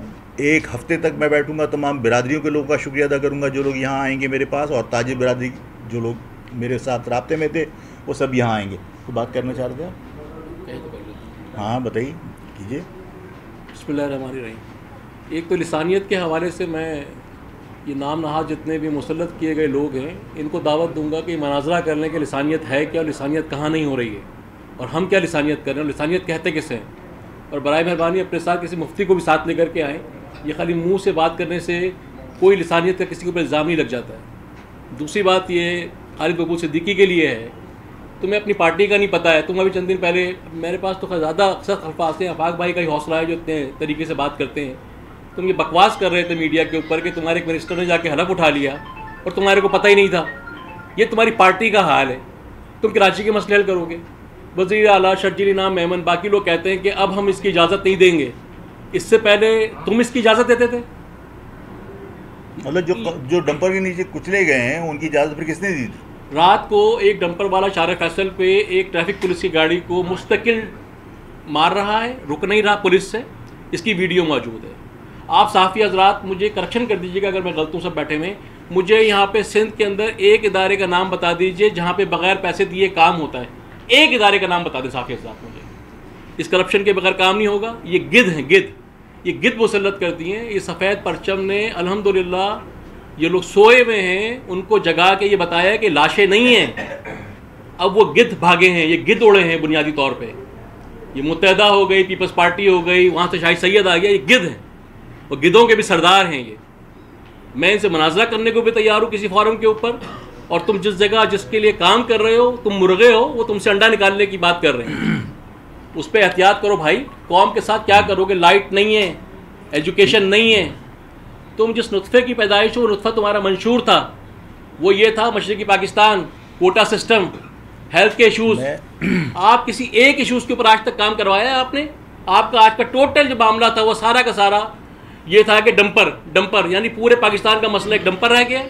एक हफ़्ते तक मैं बैठूँगा, तमाम बिरादरियों के लोगों का शुक्रिया अदा करूँगा जो लोग यहाँ आएंगे मेरे पास, और ताजिर बिरादरी जो लोग मेरे साथ राब्ते में थे वो सब यहाँ आएंगे। तो बात करना चाह रहे थे आप? हाँ बताइए, कीजिए। बिस्मिल्लाहिर्रहमानिर्रहीम। एक तो लिसानियत के हवाले से मैं ये नाम नहाद जितने भी मुसल्लत किए गए लोग हैं, इनको दावत दूंगा कि मनाजरा कर लें कि लिसानियत है क्या और लिसानियत कहाँ नहीं हो रही है, और हम क्या लिसानियत कर रहे हैं, लिसानियत कहते किसे हैं। और बराए मेहरबानी अपने साथ किसी मुफ्ती को भी साथ लेकर के आएँ। ये खाली मुंह से बात करने से कोई लिसानियत का किसी के ऊपर इल्ज़ाम नहीं लग जाता है। दूसरी बात ये खालिद मकबूल सिद्दीकी के लिए है, तुम्हें अपनी पार्टी का नहीं पता है। तुम अभी चंद दिन पहले, मेरे पास तो ज़्यादा सख्त अल्फाज हैं, आफाक भाई का ही हौसला है जो इतने तरीके से बात करते हैं। तुम ये बकवास कर रहे थे मीडिया के ऊपर कि तुम्हारे एक मिनिस्टर ने जाके हलफ उठा लिया और तुम्हारे को पता ही नहीं था। ये तुम्हारी पार्टी का हाल है। तुम कराची के मसले हल करोगे। वज़ीर आला शर्जील नाम मेमन, बाकी लोग कहते हैं कि अब हम इसकी इजाज़त नहीं देंगे। इससे पहले तुम इसकी इजाज़त देते थे। मतलब जो डंपर के नीचे कुचले गए हैं उनकी इजाज़त फिर किसने दी थी? रात को एक डंपर वाला शार फैसल पे एक ट्रैफिक पुलिस की गाड़ी को मुस्तकिल मार रहा है, रुक नहीं रहा पुलिस से। इसकी वीडियो मौजूद है। आप साफ़ी हजरात मुझे करेक्शन कर दीजिएगा अगर मैं गलत हूँ, सब बैठे में। मुझे यहाँ पे सिंध के अंदर एक इदारे का नाम बता दीजिए जहाँ पे बगैर पैसे दिए काम होता है। एक इदारे का नाम बता दें साफ़ी हजरात मुझे। इस करप्शन के बगैर काम नहीं होगा। ये गिद्ध हैं, गिद्ध। ये गिद्ध मुसल्लत करती हैं। ये सफ़ेद परचम ने अल्हम्दुलिल्लाह ये लोग सोए हुए हैं, उनको जगा के ये बताया कि लाशें नहीं हैं। अब वो गिद्ध भागे हैं, ये गिद्ध उड़े हैं बुनियादी तौर पे। ये मुत्तहदा हो गई, पीपल्स पार्टी हो गई, वहाँ से शाही सैयद आ गया। ये गिद्ध हैं और गिद्धों के भी सरदार हैं ये। मैं इनसे मुनाजरा करने को भी तैयार हूँ किसी फॉरम के ऊपर। और तुम जिस जगह जिसके लिए काम कर रहे हो, तुम मुर्गे हो, वो तुमसे अंडा निकालने की बात कर रहे हैं। उस पर एहतियात करो भाई। कौम के साथ क्या करोगे? लाइट नहीं है, एजुकेशन नहीं है। तुम जिस नुत्फ़े की पैदाइश हो, नुत्फ़ा तुम्हारा मंशूर था, वो ये था मशरिकी पाकिस्तान, कोटा सिस्टम, हेल्थ के इशूज़। आप किसी एक इशूज़ के ऊपर आज तक काम करवाया है आपने? आपका आज का टोटल जो मामला था वो सारा का सारा ये था कि डंपर यानी पूरे पाकिस्तान का मसला एक डंपर रह गया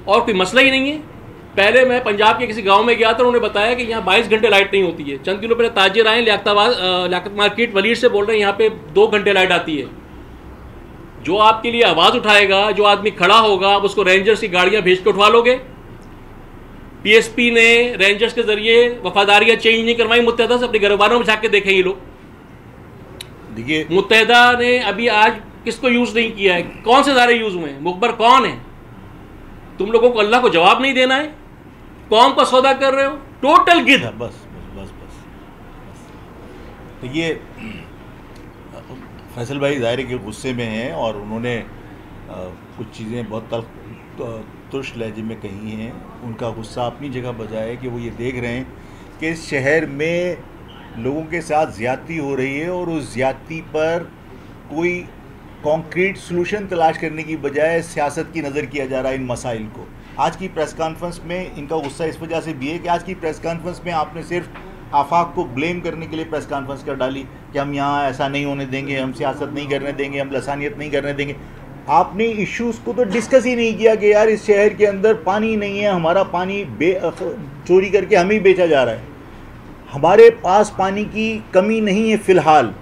और कोई मसला ही नहीं है। पहले मैं पंजाब के किसी गांव में गया था, उन्होंने बताया कि यहाँ 22 घंटे लाइट नहीं होती है। चंद दिनों पहले ताजिर आए लियाकत मार्केट वलीर से बोल रहे हैं यहाँ पे 2 घंटे लाइट आती है। जो आपके लिए आवाज़ उठाएगा, जो आदमी खड़ा होगा, आप उसको रेंजर्स की गाड़ियाँ भेज के उठवा लोगे। पीएसपी ने रेंजर्स के जरिए वफादारियाँ चेंज नहीं करवाई मुत्तहदा से। अपने घरवालों में झाँक के देखें ये लोग। देखिए मुत्तहदा ने अभी आज किसको यूज़ नहीं किया है? कौन से इदारे यूज़ हुए हैं? मुखबर कौन है? तुम लोगों को अल्लाह को जवाब नहीं देना है। कौम का सौदा कर रहे हो। टोटल गिद्ध। बस तो ये फैसल भाई ज़ाहिर है कि गुस्से में हैं और उन्होंने कुछ चीज़ें बहुत तुर्श लहजे में कही हैं। उनका गुस्सा अपनी जगह बजाय कि वो ये देख रहे हैं कि इस शहर में लोगों के साथ ज़्यादती हो रही है और उस ज़्यादती पर कोई कॉन्क्रीट सलूशन तलाश करने की बजाय सियासत की नज़र किया जा रहा है इन मसाइल को। आज की प्रेस कॉन्फ्रेंस में इनका गुस्सा इस वजह से भी है कि आज की प्रेस कॉन्फ्रेंस में आपने सिर्फ आफाक को ब्लेम करने के लिए प्रेस कॉन्फ्रेंस कर डाली कि हम यहाँ ऐसा नहीं होने देंगे, हम सियासत नहीं करने देंगे, हम लसानियत नहीं करने देंगे। आपने इश्यूज़ को तो डिस्कस ही नहीं किया कि यार इस शहर के अंदर पानी नहीं है, हमारा पानी चोरी करके हमें ही बेचा जा रहा है, हमारे पास पानी की कमी नहीं है फ़िलहाल।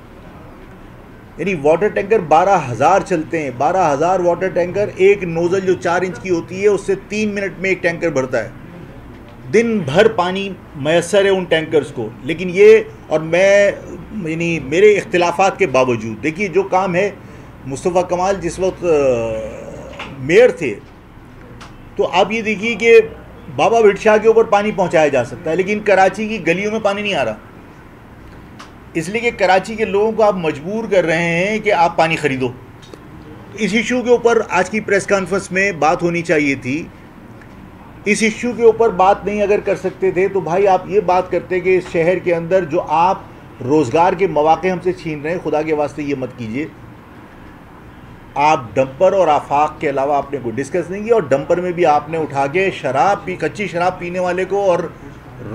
यानी वाटर टैंकर 12,000 चलते हैं, 12,000 वाटर टैंकर, एक नोज़ल जो 4 इंच की होती है उससे 3 मिनट में एक टैंकर भरता है। दिन भर पानी मैसर है उन टैंकर्स को। लेकिन ये और मैं यानी मेरे इख्तिलाफात के बावजूद देखिए जो काम है, मुस्तफ़ा कमाल जिस वक्त मेयर थे तो आप ये देखिए कि बाबा भिट शाह के ऊपर पानी पहुंचाया जा सकता है, लेकिन कराची की गलियों में पानी नहीं आ रहा, इसलिए कि कराची के लोगों को आप मजबूर कर रहे हैं कि आप पानी ख़रीदो। इस इशू के ऊपर आज की प्रेस कॉन्फ्रेंस में बात होनी चाहिए थी। इस इश्यू के ऊपर बात नहीं अगर कर सकते थे तो भाई आप ये बात करते कि इस शहर के अंदर जो आप रोज़गार के मौके हमसे छीन रहे हैं, खुदा के वास्ते ये मत कीजिए। आप डंपर और आफाक के अलावा आपने कोई डिस्कस नहीं किया, और डंपर में भी आपने उठा के कच्ची शराब पीने वाले को और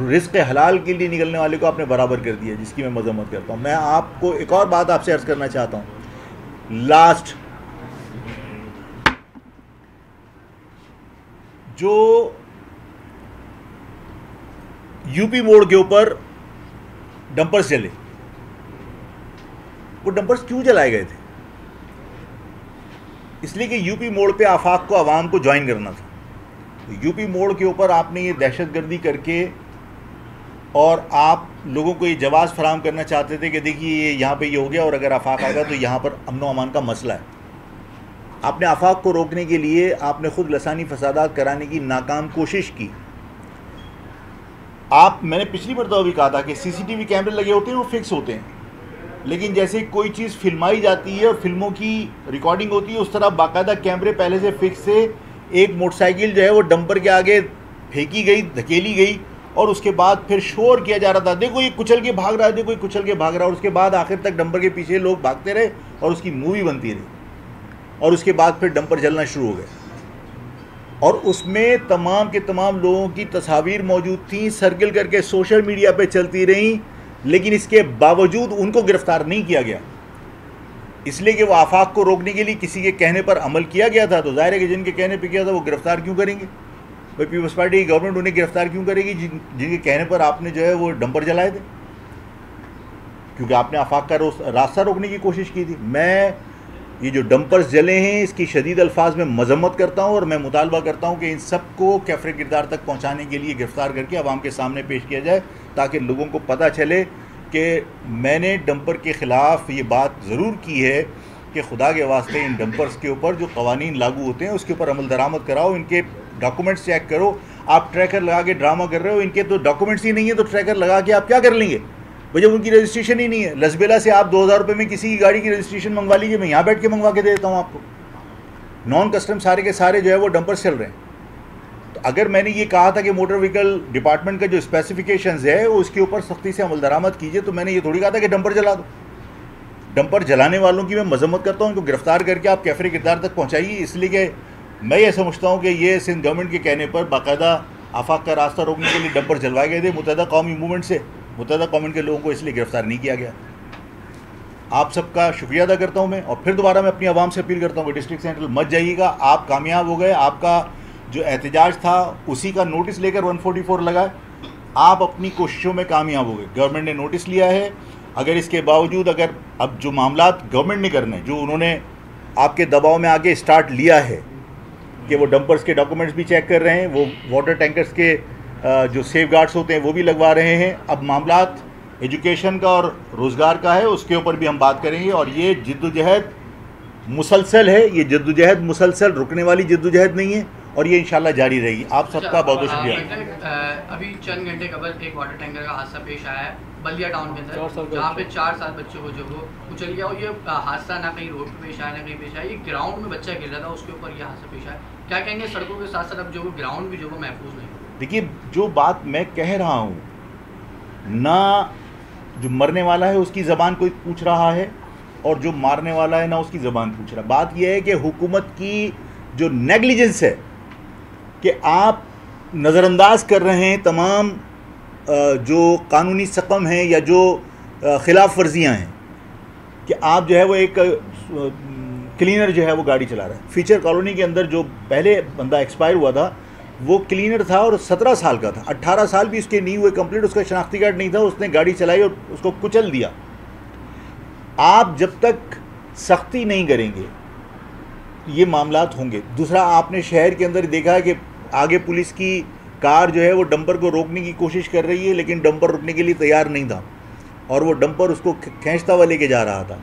रिस्क हलाल के लिए निकलने वाले को आपने बराबर कर दिया, जिसकी मैं मजम्मत करता हूँ। मैं आपको एक और बात आपसे अर्ज़ करना चाहता हूँ। लास्ट जो यूपी मोड़ के ऊपर डंपर्स चले, वो डंपर्स क्यों जलाए गए थे? इसलिए कि यूपी मोड़ पे आफाक को आवाम को ज्वाइन करना था। तो यूपी मोड़ के ऊपर आपने ये दहशतगर्दी करके और आप लोगों को ये जवाब फराहम करना चाहते थे कि देखिए ये यहाँ पे ये हो गया और अगर आफाक आएगा तो यहाँ पर अमन व अमान का मसला है। आपने आफाक को रोकने के लिए आपने खुद लसानी फसादात कराने की नाकाम कोशिश की। मैंने पिछली मरतबा भी कहा था कि सीसीटीवी कैमरे लगे होते हैं, वो फिक्स होते हैं, लेकिन जैसे कोई चीज़ फिल्माई जाती है और फिल्मों की रिकॉर्डिंग होती है, उस तरह बाकायदा कैमरे पहले से फिक्स से एक मोटरसाइकिल जो है वो डंपर के आगे फेंकी गई, धकेली गई, और उसके बाद फिर शोर किया जा रहा था, देखो ये कुचल के भाग रहा है, देखो ये कुचल के भाग रहा है। और उसके बाद आखिर तक डंपर के पीछे लोग भागते रहे और उसकी मूवी बनती रही, और उसके बाद फिर डंपर जलना शुरू हो गए, और उसमें तमाम के तमाम लोगों की तस्वीर मौजूद थी, सर्किल करके सोशल मीडिया पे चलती रहीं, लेकिन इसके बावजूद उनको गिरफ्तार नहीं किया गया, इसलिए कि वो आफाक को रोकने के लिए किसी के कहने पर अमल किया गया था। तो जाहिर है कि जिनके कहने पर किया था वो गिरफ्तार क्यों करेंगे भाई? पीपल्स पार्टी की गवर्नमेंट उन्हें गिरफ्तार क्यों करेगी जिनके कहने पर आपने जो है वो डंपर जलाए थे? क्योंकि आपने आफाक का रास्ता रोकने की कोशिश की थी। मैं ये जो डंपर्स जले हैं इसकी शदीद अल्फाज में मजम्मत करता हूँ, और मैं मुतालबा करता हूँ कि इन सब को कैफरे किरदार तक पहुँचाने के लिए गिरफ़्तार करके आवाम के सामने पेश किया जाए, ताकि लोगों को पता चले कि मैंने डंपर के ख़िलाफ़ ये बात ज़रूर की है कि खुदा के वास्ते इन डंपर्स के ऊपर जो कवानीन लागू होते हैं उसके ऊपर अमल दरामद कराओ, इनके डॉक्यूमेंट्स चेक करो। आप ट्रैकर लगा के ड्रामा कर रहे हो, इनके तो डॉक्यूमेंट्स ही नहीं है, तो ट्रैकर लगा के आप क्या कर लेंगे भाई जब उनकी रजिस्ट्रेशन ही नहीं है? लसबेला से आप 2,000 रुपये में किसी की गाड़ी की रजिस्ट्रेशन मंगवा लीजिए, मैं यहाँ बैठ के मंगवा के दे देता हूँ आपको। नॉन कस्टम सारे के सारे जो है वो डंपर्स चल रहे हैं। तो अगर मैंने ये कहा था कि मोटर व्हीकल डिपार्टमेंट का जो स्पेसिफिकेशंस है उसके ऊपर सख्ती से अमल दरामद कीजिए, तो मैंने ये थोड़ी कहा था कि डंपर जला दो। डंपर जलाने वालों की मैं मजम्मत करता हूँ, उनको गिरफ्तार करके आप कैफरे किरदार तक पहुँचाइए, इसलिए कि मैं ये समझता हूँ कि ये सिंध गवर्नमेंट के कहने पर बाकायदा आफाक का रास्ता रोकने के लिए डंपर जलवाए गए थे मुत्तहिदा कौमी मूवमेंट से। मुत्तहिदा कौम के लोगों को इसलिए गिरफ्तार नहीं किया गया। आप सबका शुक्रिया अदा करता हूं मैं, और फिर दोबारा मैं अपनी आवाम से अपील करता हूं कि डिस्ट्रिक्ट सेंट्रल मत जाइएगा। आप कामयाब हो गए, आपका जो एहतजाज था उसी का नोटिस लेकर 144 लगाए, आप अपनी कोशिशों में कामयाब हो गए। गवर्नमेंट ने नोटिस लिया है, अगर इसके बावजूद अगर अब जो मामला गवर्नमेंट ने करने, जो उन्होंने आपके दबाव में आके स्टार्ट लिया है कि वो डंपर्स के डॉक्यूमेंट्स भी चेक कर रहे हैं, वो वाटर टैंकर्स के जो सेफ गार्ड्स होते हैं वो भी लगवा रहे हैं। अब मामलात एजुकेशन का और रोज़गार का है, उसके ऊपर भी हम बात करेंगे। और ये जद्दोजहद मुसलसल है, ये जद्दोजहद मुसलसल रुकने वाली जद्दोजहद नहीं है, और ये इंशाल्लाह जारी रहेगी। आप सबका बहुत बहुत शुक्रिया। अभी चंद घंटे कबल एक वाटर टैंकर का हादसा पेश आया है बल्दिया टाउन के अंदर, जहाँ पे 4 साल बच्चे को जो वो कुचल गया, और ये हादसा ना कहीं रोड पे पेश आया ना कहीं पेश आया, ये ग्राउंड में बच्चा गिर रहा था उसके ऊपर ये हादसा पेश आया। क्या कहेंगे सड़कों के साथ साथ अब जो वो ग्राउंड भी जो वो महफूज नहीं? देखिए, जो बात मैं कह रहा हूँ ना, जो मरने वाला है उसकी ज़बान कोई पूछ रहा है और जो मारने वाला है ना उसकी ज़बान पूछ रहा है। बात यह है कि हुकूमत की जो नेग्लिजेंस है कि आप नज़रअंदाज कर रहे हैं तमाम जो कानूनी सकम हैं या जो ख़िलाफ़ वर्जियाँ हैं, कि आप जो है वो एक क्लीनर जो है वो गाड़ी चला रहा है। फीचर कॉलोनी के अंदर जो पहले बंदा एक्सपायर हुआ था वो क्लीनर था और 17 साल का था, 18 साल भी उसके नहीं हुए कंप्लीट, उसका शनाख्ती कार्ड नहीं था, उसने गाड़ी चलाई और उसको कुचल दिया। आप जब तक सख्ती नहीं करेंगे ये मामलात होंगे। दूसरा, आपने शहर के अंदर देखा है कि आगे पुलिस की कार जो है वो डंपर को रोकने की कोशिश कर रही है, लेकिन डंपर रुकने के लिए तैयार नहीं था और वो डंपर उसको खींचता हुआ लेके जा रहा था।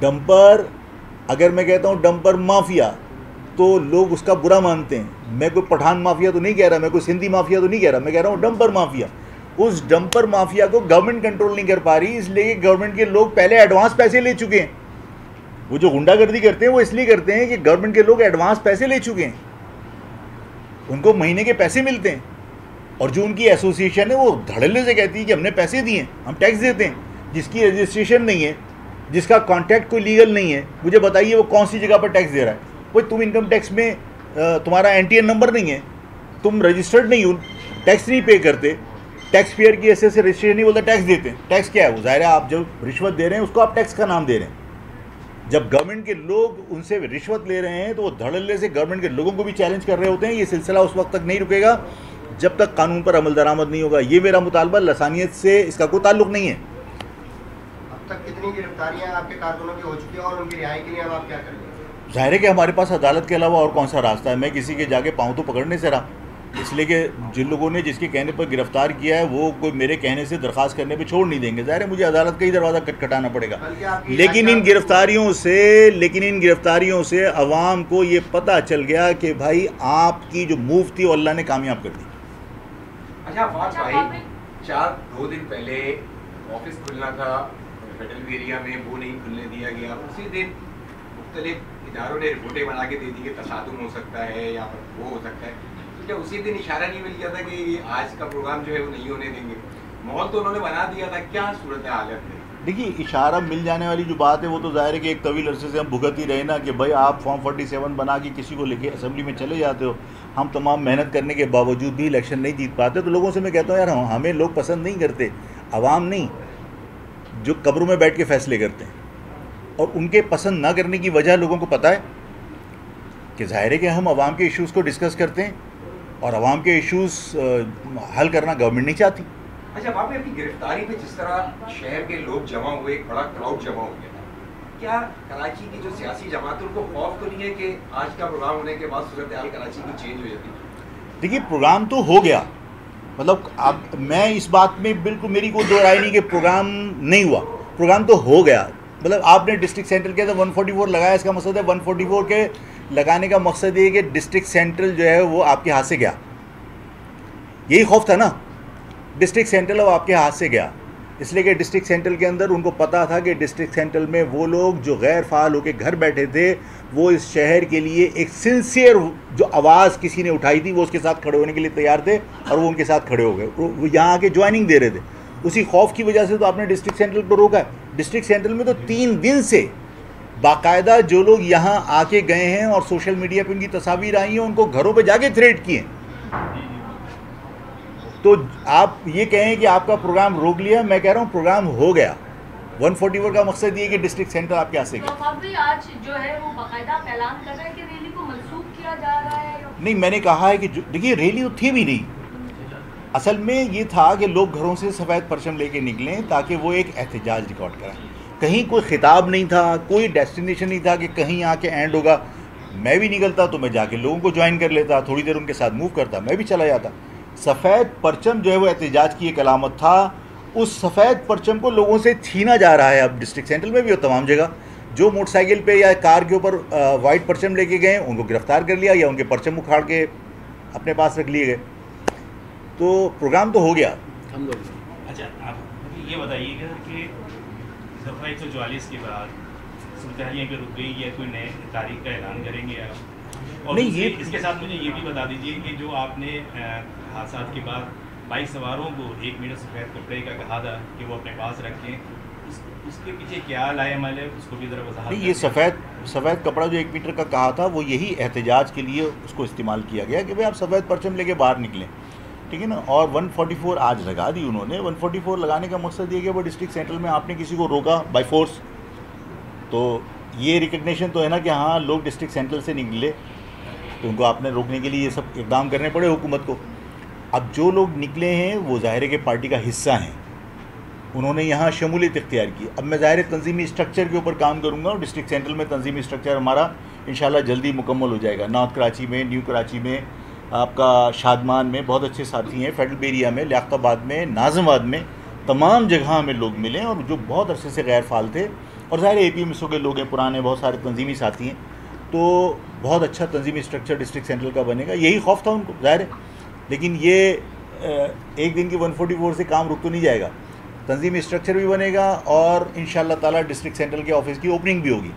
डंपर, अगर मैं कहता हूँ डंपर माफिया, तो लोग उसका बुरा मानते हैं। मैं कोई पठान माफिया तो नहीं कह रहा, मैं कोई सिंधी माफिया तो नहीं कह रहा, मैं कह रहा हूँ डंपर माफिया। उस डंपर माफिया को गवर्नमेंट कंट्रोल नहीं कर पा रही, इसलिए गवर्नमेंट के लोग पहले एडवांस पैसे ले चुके हैं। वो जो गुंडागर्दी करते हैं वो इसलिए करते हैं कि गवर्नमेंट के लोग एडवांस पैसे ले चुके हैं, उनको महीने के पैसे मिलते हैं, और जो उनकी एसोसिएशन है वो धड़ल्ले से कहती है कि हमने पैसे दिए, हम टैक्स देते हैं। जिसकी रजिस्ट्रेशन नहीं है, जिसका कॉन्टैक्ट कोई लीगल नहीं है, मुझे बताइए वो कौन सी जगह पर टैक्स दे रहा है? वो तुम इनकम टैक्स में तुम्हारा एनटीएन नंबर नहीं है, तुम रजिस्टर्ड नहीं हो, टैक्स नहीं पे करते, टैक्स पेयर की ऐसे से रजिस्ट्रेशन नहीं बोलता, टैक्स देते हैं। टैक्स क्या है? वो ज़ाहिर है आप जब रिश्वत दे रहे हैं उसको आप टैक्स का नाम दे रहे हैं। जब गवर्नमेंट के लोग उनसे रिश्वत ले रहे हैं तो वो धड़ल्ले से गवर्नमेंट के लोगों को भी चैलेंज कर रहे होते हैं। ये सिलसिला उस वक्त तक नहीं रुकेगा जब तक कानून पर अमल दरामद नहीं होगा। ये मेरा मुतालबा, लसानियत से इसका कोई ताल्लुक नहीं है। अब तक कितनी गिरफ्तारियां आपके कारकुनों की हो चुकी हैं और उनकी रिहाई के लिए अब आप क्या करेंगे? जाहिर है कि हमारे पास अदालत के अलावा और कौन सा रास्ता है। मैं किसी के जाके पाँव तो पकड़ने से रहा, इसलिए कि जिन लोगों ने जिसके कहने पर गिरफ्तार किया है वो कोई मेरे कहने से दरख्वास्त करने पे छोड़ नहीं देंगे। ज़ाहिर है मुझे अदालत का ही दरवाज़ा खटखटाना पड़ेगा। लेकिन इन गिरफ्तारियों से अवाम को ये पता चल गया कि भाई आपकी जो मूव थी वो अल्लाह ने कामयाब कर दी। अच्छा भाई, 2 दिन पहले ऑफिस खुलना था फेडरल एरिया में, वो नहीं खुलने दिया गया। उसी दिन मुख्तलिफ इदारों ने रिपोर्टें बना के दे दी कि तसादुम हो सकता है या वो हो सकता है। क्या उसी दिन इशारा नहीं मिल गया था कि आज का प्रोग्राम जो है वो नहीं होने देंगे? माहौल तो उन्होंने बना दिया था, क्या सूरत हालत है? देखिए, इशारा मिल जाने वाली जो बात है वो तो जाहिर है कि एक तवील अरसे से हम भुगत ही रहे ना कि भाई आप फॉर्म 47 बना के किसी को लेके असेंबली में चले जाते हो। हम तमाम मेहनत करने के बावजूद भी इलेक्शन नहीं जीत पाते। तो लोगों से मैं कहता हूँ यार, हमें लोग पसंद नहीं करते, आवाम नहीं, जो कब्रों में बैठ के फैसले करते हैं। और उनके पसंद ना करने की वजह लोगों को पता है कि जाहिर है कि हम आवाम के इश्यूज़ को डिस्कस करते हैं और आवाम के इश्यूज़ हल करना गवर्नमेंट नहीं चाहती। अच्छा बाबू, अपनी गिरफ्तारी पे जिस तरह शहर के लोग जमा हुए, एक बड़ा क्राउड जमा हो गया, क्या कराची की जो सियासी जमात है उनको खौफ तो नहीं है कि आज का प्रोग्राम होने के बाद सूरत हाल कराची की चेंज हो जाती? देखिए, प्रोग्राम तो हो गया, मतलब अब मैं इस बात में बिल्कुल मेरी कोई दो राय नहीं कि प्रोग्राम नहीं हुआ, प्रोग्राम तो हो गया। मतलब आपने डिस्ट्रिक्ट सेंट्रल के अंदर 144 लगाया, इसका मकसद है 144 के लगाने का मकसद ये कि डिस्ट्रिक्ट सेंट्रल जो है वो आपके हाथ से गया। यही खौफ था ना, डिस्ट्रिक्ट सेंट्रल अब आपके हाथ से गया, इसलिए कि डिस्ट्रिक्ट सेंट्रल के अंदर उनको पता था कि डिस्ट्रिक्ट सेंट्रल में वो लोग जो गैर फ़ाल होकर घर बैठे थे वो इस शहर के लिए एक सिंसियर जो आवाज़ किसी ने उठाई थी वो उसके साथ खड़े होने के लिए तैयार थे और वो उनके साथ खड़े हो गए, वो यहाँ आके ज्वाइनिंग दे रहे थे। उसी खौफ की वजह से तो आपने डिस्ट्रिक्ट सेंट्रल को रोका है। डिस्ट्रिक्ट सेंट्रल में तो 3 दिन से बाकायदा जो लोग यहाँ आके गए हैं और सोशल मीडिया पे उनकी तस्वीर आई हैं, उनको घरों पे जाके थ्रेट किए। तो आप ये कहें कि आपका प्रोग्राम रोक लिया, मैं कह रहा हूँ प्रोग्राम हो गया। 144 का मकसद ये कि डिस्ट्रिक्ट सेंटर आपके यहाँ से गया। तो आज जो है वो बाकायदा ऐलान कर रहे हैं कि रैली को मंसूख किया जा रहा है। नहीं, मैंने कहा है कि देखिए रैली तो थी भी नहीं, असल में ये था कि लोग घरों से सफ़ेद परचम लेके निकलें ताकि वो एक एहतजाज रिकॉर्ड कराएं। कहीं कोई खिताब नहीं था, कोई डेस्टिनेशन नहीं था कि कहीं आके एंड होगा। मैं भी निकलता तो मैं जाके लोगों को ज्वाइन कर लेता, थोड़ी देर उनके साथ मूव करता, मैं भी चला जाता। सफ़ेद परचम जो है वो एहतजाज की एक अलामत था, उस सफ़ेद परचम को लोगों से छीना जा रहा है अब डिस्ट्रिक्ट सेंट्रल में भी और तमाम जगह। जो मोटरसाइकिल पे या कार के ऊपर वाइट परचम लेके गए उनको गिरफ्तार कर लिया या उनके परचम उखाड़ के अपने पास रख लिए गए। तो प्रोग्राम तो हो गया। हम लोग अच्छा, आप ये बताइएगा कि दफ़ा 144 के बाद सूरत यहाँ पे रुक गई या कोई नए तारीख का ऐलान करेंगे आप? और नहीं, ये इसके साथ मुझे ये भी बता दीजिए कि जो आपने हादसा के बाद बाइक सवारों को 1 मीटर सफ़ेद कपड़े का कहा था कि वो अपने पास रखें, उसके पीछे क्या लाएमल है, उसको भी ज़रा वजाहत। नहीं, ये सफ़ेद कपड़ा जो 1 मीटर का कहा था वो यही एहतजाज के लिए उसको इस्तेमाल किया गया कि भाई आप सफ़ेद परचम लेके बाहर निकलें, ठीक है ना। और 144 आज लगा दी उन्होंने। 144 लगाने का मकसद ये कि वो डिस्ट्रिक्ट सेंट्रल में आपने किसी को रोका बाय फोर्स, तो ये रिकग्निशन तो है ना कि हाँ लोग डिस्ट्रिक्ट सेंट्रल से निकले, तो उनको आपने रोकने के लिए ये सब इक़दाम करने पड़े हुकूमत को। अब जो लोग निकले हैं वो ज़ाहिर है कि पार्टी का हिस्सा हैं, उन्होंने यहाँ शमूलियत इख्तियार की। अब मैं ज़ाहिर है तंजीमी स्ट्रक्चर के ऊपर काम करूँगा और डिस्ट्रिक्ट सेंट्रल में तंजीमी स्ट्रक्चर हमारा इंशाल्लाह जल्दी मुकम्मल हो जाएगा। नॉर्थ कराची में, न्यू कराची में, आपका शादमान में बहुत अच्छे साथी हैं, फेडरल एरिया में, लियाकताबाद में, नाज़माबाद में, तमाम जगह हमें लोग मिले और जो बहुत अरसे से गैर फाल थे। और ज़ाहिर APMSO के लोग हैं पुराने, बहुत सारे तंजीमी साथी हैं, तो बहुत अच्छा तंजीमी स्ट्रक्चर डिस्ट्रिक्ट सेंट्रल का बनेगा। यही खौफ था उनको ज़ाहिर है, लेकिन ये एक दिन की 144 से काम रुक तो नहीं जाएगा। तंजीमी स्ट्रक्चर भी बनेगा और इंशाअल्लाह ताला डिस्ट्रिक्ट सेंट्रल के ऑफिस की ओपनिंग भी होगी।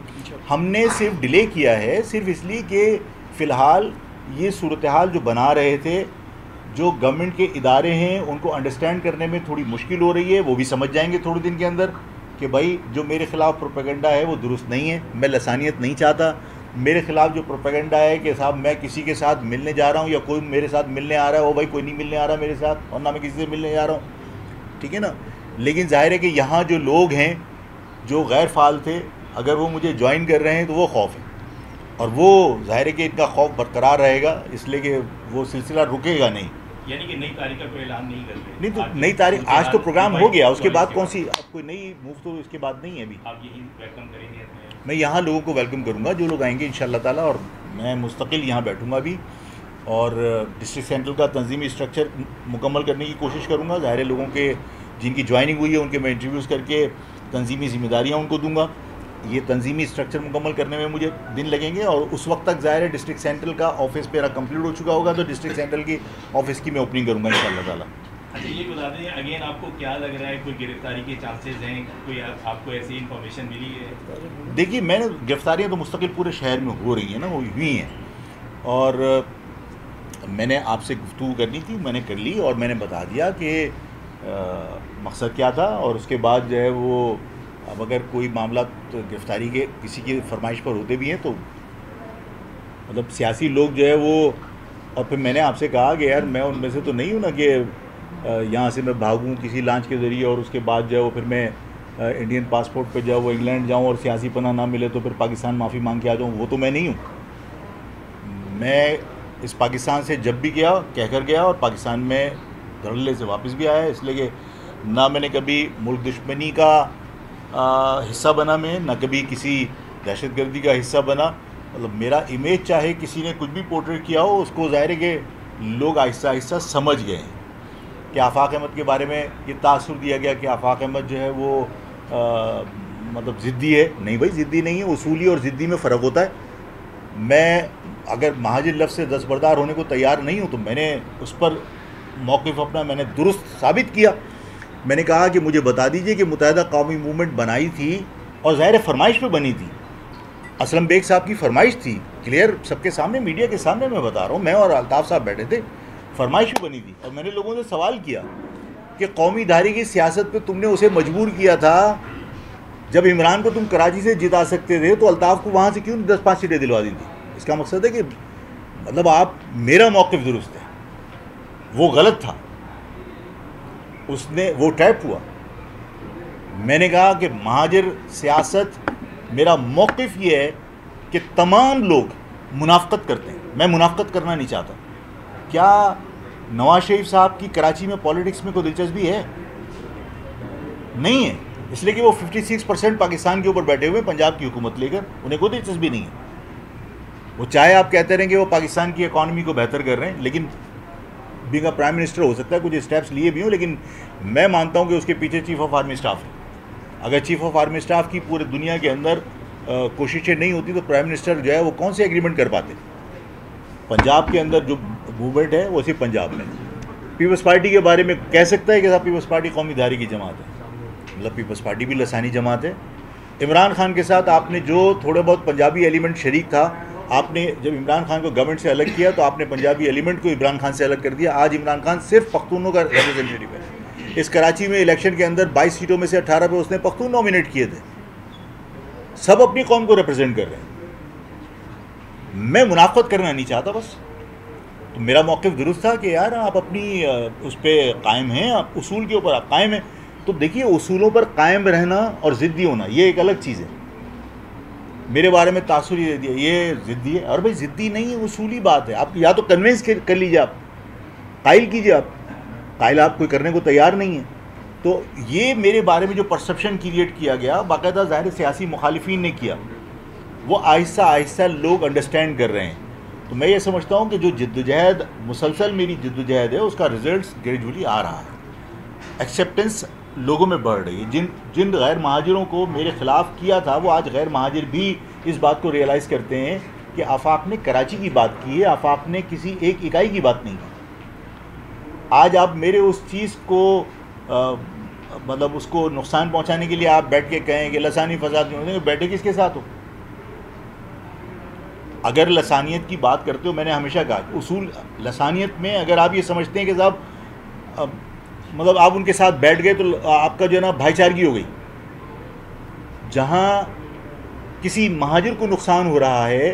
हमने सिर्फ डिले किया है सिर्फ इसलिए कि फ़िलहाल ये सूरत हाल जो बना रहे थे, जो गवर्नमेंट के इदारे हैं उनको अंडरस्टैंड करने में थोड़ी मुश्किल हो रही है। वो भी समझ जाएंगे थोड़े दिन के अंदर कि भाई जो मेरे ख़िलाफ़ प्रोपेगेंडा है वो दुरुस्त नहीं है, मैं लसानियत नहीं चाहता। मेरे ख़िलाफ़ जो प्रोपेगेंडा है कि साहब मैं किसी के साथ मिलने जा रहा हूँ या कोई मेरे साथ मिलने आ रहा है, वो भाई कोई नहीं मिलने आ रहा मेरे साथ, और ना मैं किसी से मिलने जा रहा हूँ, ठीक है ना। लेकिन ज़ाहिर है कि यहाँ जो लोग हैं जो गैर फाल थे, अगर वो मुझे ज्वाइन कर रहे हैं तो वो खौफ है, और वो ज़ाहिर है कि इनका खौफ बरकरार रहेगा, इसलिए कि वो सिलसिला रुकेगा नहीं। यानी कि नई तारीख का कोई ऐलान नहीं कर रहे? नहीं, तो नई तारीख आज तो प्रोग्राम हो गया, उसके बाद कौन सी अब कोई नई मूव तो इसके बाद नहीं है अभी। आप यही वेलकम करेंगे? मैं यहाँ लोगों को वेलकम करूँगा जो लोग आएंगे इंशाअल्लाह ताला, और मैं मुस्तकिल यहाँ बैठूँगा भी और डिस्ट्रिक्ट सेंट्रल का तंजीमी स्ट्रक्चर मुकम्मल करने की कोशिश करूँगा। ज़ाहिर है लोगों के जिनकी ज्वाइनिंग हुई है उनके मैं इंटरव्यूज़ करके तंजीमी ज़िम्मेदारियाँ उनको दूँगा। ये तंजीमी स्ट्रक्चर मुकम्मल करने में मुझे दिन लगेंगे और उस वक्त तक ज़ाहिर है डिस्ट्रिक्ट सेंट्रल का ऑफिस मेरा कंप्लीट हो चुका होगा, तो डिस्ट्रिक्ट सेंट्रल की ऑफिस की मैं ओपनिंग करूँगा इंशाअल्लाह ताला। अच्छा, ये बता दें अगेन आपको क्या लग रहा है, कोई गिरफ्तारी के चांसेस हैं, कोई आपको ऐसी इन्फॉर्मेशन मिली है? देखिए, मैंने गिरफ्तारियाँ तो मुस्तकिल पूरे शहर में हो रही हैं ना, वो हुई हैं, और मैंने आपसे गुफ्तगू करनी थी, मैंने कर ली और मैंने बता दिया कि मकसद क्या था। और उसके बाद जो है वो अब अगर कोई मामला तो गिरफ्तारी के किसी की फरमाइश पर होते भी हैं तो मतलब सियासी लोग जो है वो, और फिर मैंने आपसे कहा कि यार मैं उनमें से तो नहीं हूँ ना कि यहाँ से मैं भागूँ किसी लांच के ज़रिए और उसके बाद जो है वो फिर मैं इंडियन पासपोर्ट पे जो है वो इंग्लैंड जाऊँ और सियासी पनाह ना मिले तो फिर पाकिस्तान माफ़ी मांग के आ जाऊँ, वो तो मैं नहीं हूँ। मैं इस पाकिस्तान से जब भी गया कहकर गया और पाकिस्तान में धड़ल्ले से वापस भी आया, इसलिए कि ना मैंने कभी मुल्क दुश्मनी का हिस्सा बना, मैं ना कभी किसी दहशतगर्दी का हिस्सा बना। मतलब मेरा इमेज चाहे किसी ने कुछ भी पोर्ट्रेट किया हो, उसको ज़ाहिर है कि लोग आहिस्ता आहिस्ता समझ गए हैं कि आफाक अहमद के बारे में ये तासुर दिया गया कि आफाक अहमद जो है वो मतलब ज़िद्दी है। नहीं भाई, ज़िद्दी नहीं है, उसूली और ज़िद्दी में फ़र्क होता है। मैं अगर महाजिर लफ्ज़ से दस्तबरदार होने को तैयार नहीं हूँ तो मैंने उस पर मौक़िफ़ अपना मैंने दुरुस्त साबित किया। मैंने कहा कि मुझे बता दीजिए कि मुत्तहिदा कौमी मूवमेंट बनाई थी और ज़ाहिर फरमाइश पे बनी थी, असलम बेग साहब की फरमाइश थी, क्लियर सबके सामने मीडिया के सामने मैं बता रहा हूँ, मैं और अल्ताफ़ साहब बैठे थे, फरमाइश पे बनी थी। और मैंने लोगों से सवाल किया कि कौमी धारी की सियासत पे तुमने उसे मजबूर किया था, जब इमरान को तुम कराची से जिता सकते थे तो अल्ताफ़ को वहाँ से क्यों 10-5 सीटें दिलवा दी थी? इसका मकसद है कि मतलब आप मेरा मौक़िफ़ दुरुस्त है, वो गलत था, उसने वो ट्रैप हुआ। मैंने कहा कि महाजिर सियासत मेरा मौक़िफ़ ये है कि तमाम लोग मुनाफ़क़त करते हैं, मैं मुनाफ़क़त करना नहीं चाहता। क्या नवाज शरीफ साहब की कराची में पॉलिटिक्स में कोई दिलचस्पी है? नहीं है, इसलिए कि वो 56% पाकिस्तान के ऊपर बैठे हुए पंजाब की हुकूमत लेकर, उन्हें कोई दिलचस्पी नहीं है। वो चाहे आप कहते रहें कि वो पाकिस्तान की इकॉनमी को बेहतर कर रहे हैं, लेकिन बीइंग अ प्राइम मिनिस्टर हो सकता है कुछ स्टेप्स लिए भी हों, लेकिन मैं मानता हूं कि उसके पीछे चीफ ऑफ आर्मी स्टाफ है। अगर चीफ ऑफ आर्मी स्टाफ की पूरे दुनिया के अंदर कोशिशें नहीं होती तो प्राइम मिनिस्टर जो है वो कौन से एग्रीमेंट कर पाते। पंजाब के अंदर जो मूवमेंट है वो सिर्फ पंजाब में। पीपल्स पार्टी के बारे में कह सकता है कि साहब पीपल्स पार्टी कौमी धारी की जमात है, मतलब पीपल्स पार्टी भी लसानी जमात है। इमरान खान के साथ आपने जो थोड़े बहुत पंजाबी एलिमेंट शरीक था, आपने जब इमरान खान को गवर्नमेंट से अलग किया तो आपने पंजाबी एलिमेंट को इमरान खान से अलग कर दिया। आज इमरान खान सिर्फ पख्तूनों का रिप्रेजेंटेटिव है। इस कराची में इलेक्शन के अंदर 22 सीटों में से 18 पे उसने पख्तून नॉमिनेट किए थे। सब अपनी कौम को रिप्रेजेंट कर रहे हैं। मैं मुनाफत करना नहीं चाहता, बस तो मेरा मौक़िफ़ दुरुस्त था कि यार आप अपनी उस पर कायम हैं, आप उसूल के ऊपर आप कायम हैं। तो देखिए, उसूलों पर कायम रहना और ज़िद्दी होना ये एक अलग चीज़ है। मेरे बारे में तासुर ये दे दिया ये ज़िद्दी है, और भाई ज़िद्दी नहीं है, उसूली बात है। आप या तो कन्विंस कर लीजिए, आप कायल कीजिए, आप कायल आप कोई करने को तैयार नहीं है। तो ये मेरे बारे में जो परसेप्शन क्रिएट किया गया, बाकायदा ज़ाहिर सियासी मुखालिफिन ने किया, वो आहिस्ता आहिस्ता लोग अंडरस्टैंड कर रहे हैं। तो मैं ये समझता हूँ कि जो जिद्दोजहद मुसलसल मेरी जिद्दोजहद है उसका रिजल्ट ग्रेजुअली आ रहा है। एक्सेप्टेंस लोगों में बढ़ रही है। जिन गैर महाजिरों को मेरे ख़िलाफ़ किया था वो आज गैर महाजिर भी इस बात को रियलाइज़ करते हैं कि आफाक ने कराची की बात की है, आफाक ने किसी एक इकाई की बात नहीं की। आज आप मेरे उस चीज़ को मतलब उसको नुकसान पहुंचाने के लिए आप बैठ के कहें कि लसानी फसाद नहीं, बैठे किसके साथ हो? अगर लसानियत की बात करते हो, मैंने हमेशा कहा उसूल लसानियत में अगर आप ये समझते हैं कि साहब मतलब आप उनके साथ बैठ गए तो आपका जो है ना भाईचारगी हो गई। जहाँ किसी महाजिर को नुकसान हो रहा है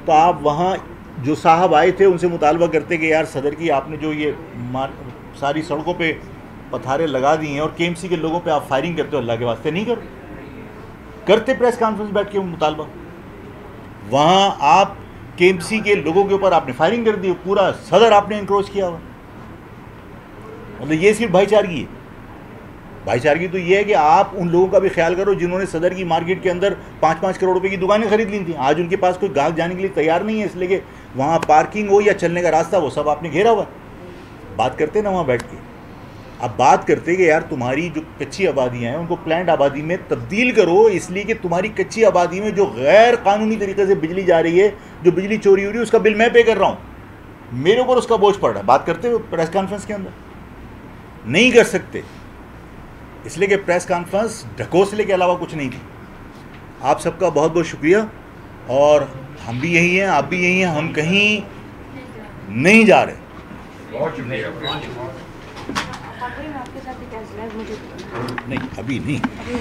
तो आप वहाँ जो साहब आए थे उनसे मुतालबा करते कि यार सदर की आपने जो ये सारी सड़कों पे पथारे लगा दी हैं और केएमसी के लोगों पे आप फायरिंग करते हो, अल्लाह के वास्ते नहीं करो। करते प्रेस कॉन्फ्रेंस बैठ के मुतालबा, वहाँ आप केएमसी के लोगों के ऊपर आपने फायरिंग कर दी, पूरा सदर आपने इंक्रोच किया हुआ। मतलब ये सिर्फ भाईचारगी है। भाईचारगी तो ये है कि आप उन लोगों का भी ख्याल करो जिन्होंने सदर की मार्केट के अंदर 5-5 करोड़ रुपए की दुकानें खरीद ली थी। आज उनके पास कोई ग्राहक जाने के लिए तैयार नहीं है, इसलिए कि वहाँ पार्किंग हो या चलने का रास्ता वो सब आपने घेरा हुआ। बात करते ना वहाँ बैठ के, अब बात करते कि यार तुम्हारी जो कच्ची आबादियाँ हैं उनको प्लान्ड आबादी में तब्दील करो, इसलिए कि तुम्हारी कच्ची आबादी में जो गैर कानूनी तरीके से बिजली जा रही है, जो बिजली चोरी हो रही है, उसका बिल मैं पे कर रहा हूँ, मेरे ऊपर उसका बोझ पड़ रहा है। बात करते हो प्रेस कॉन्फ्रेंस के अंदर नहीं कर सकते, इसलिए कि प्रेस कॉन्फ्रेंस ढकोसले के अलावा कुछ नहीं थी। आप सबका बहुत बहुत शुक्रिया, और हम भी यही हैं, आप भी यही हैं, हम कहीं नहीं जा रहे। बहुत शुक्रिया। आपके साथ एक मुझे नहीं अभी नहीं। अभी